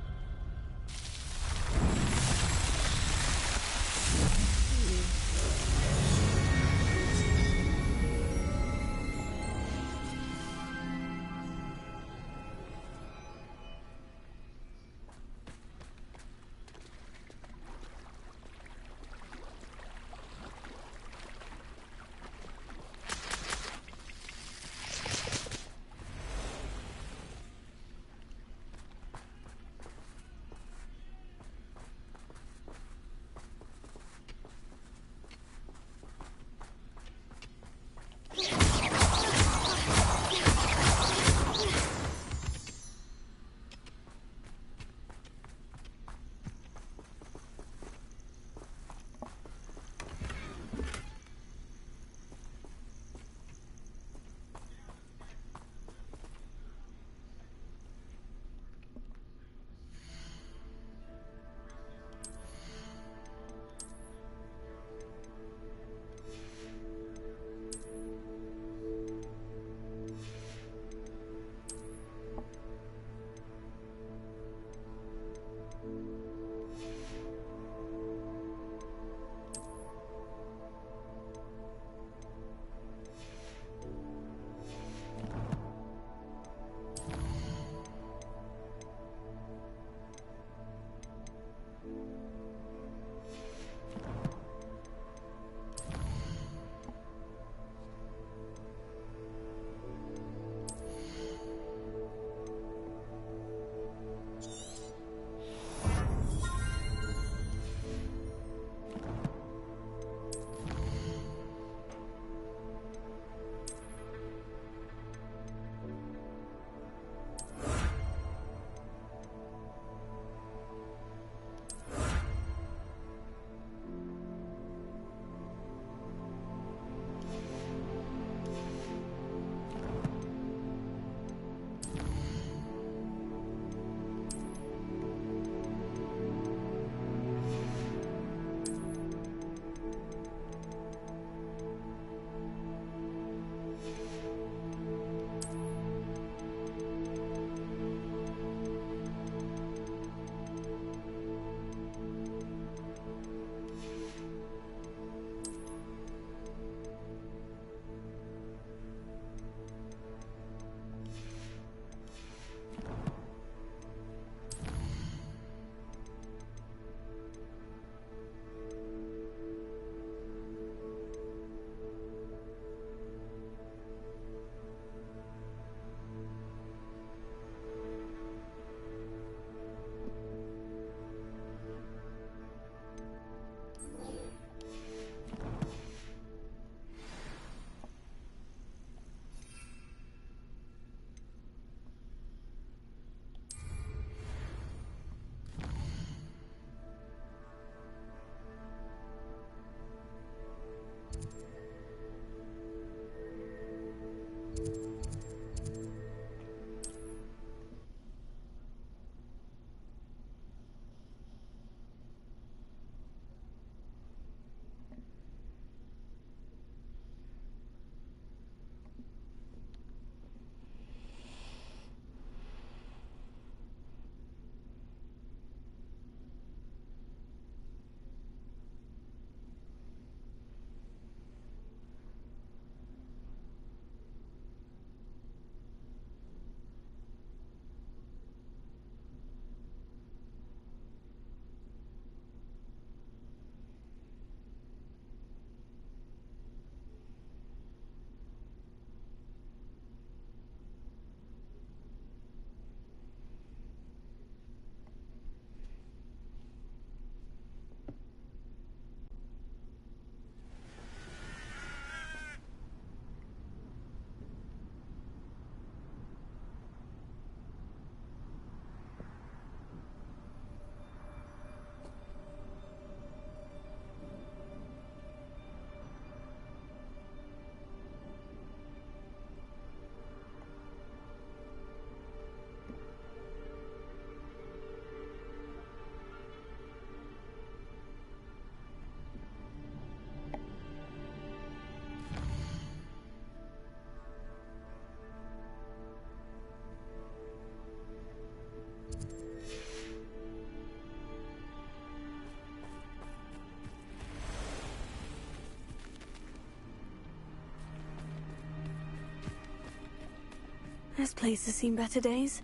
This place has seen better days.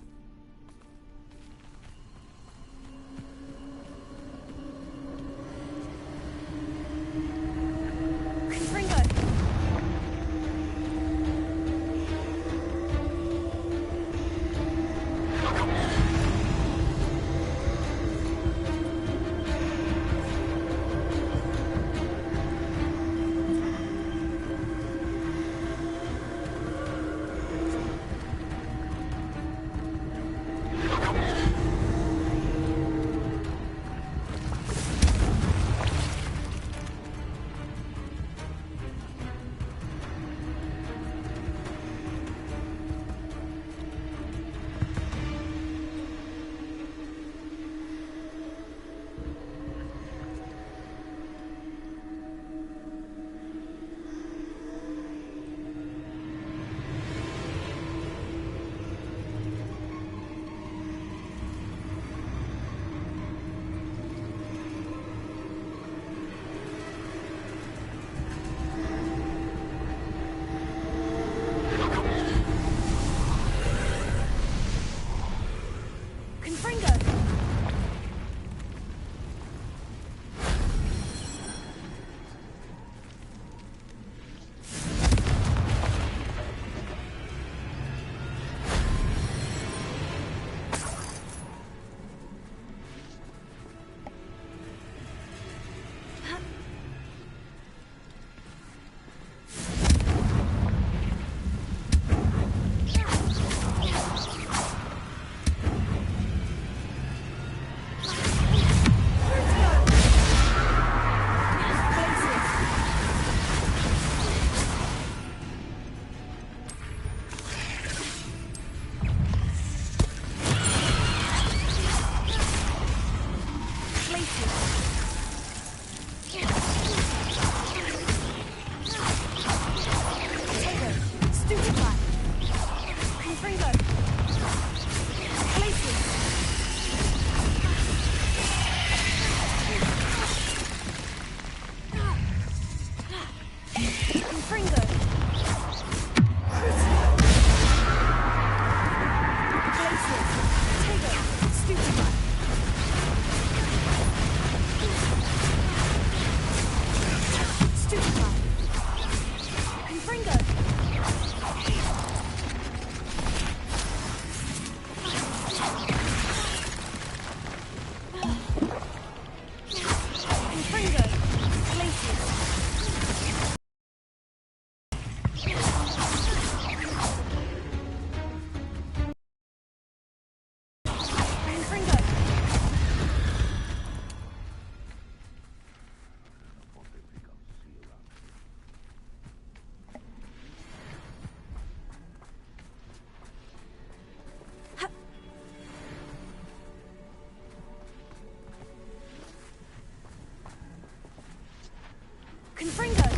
Confringo!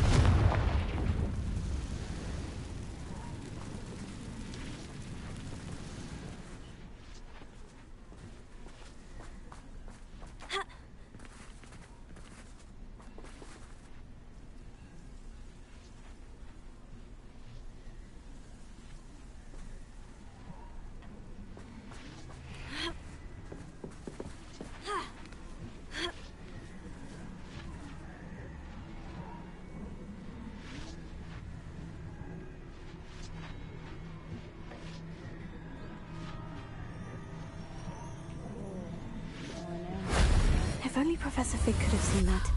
If only Professor Fig could have seen that.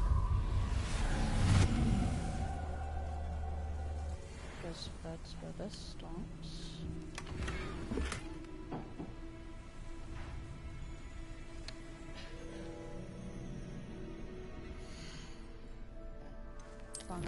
Guess that's where this stops. Fun.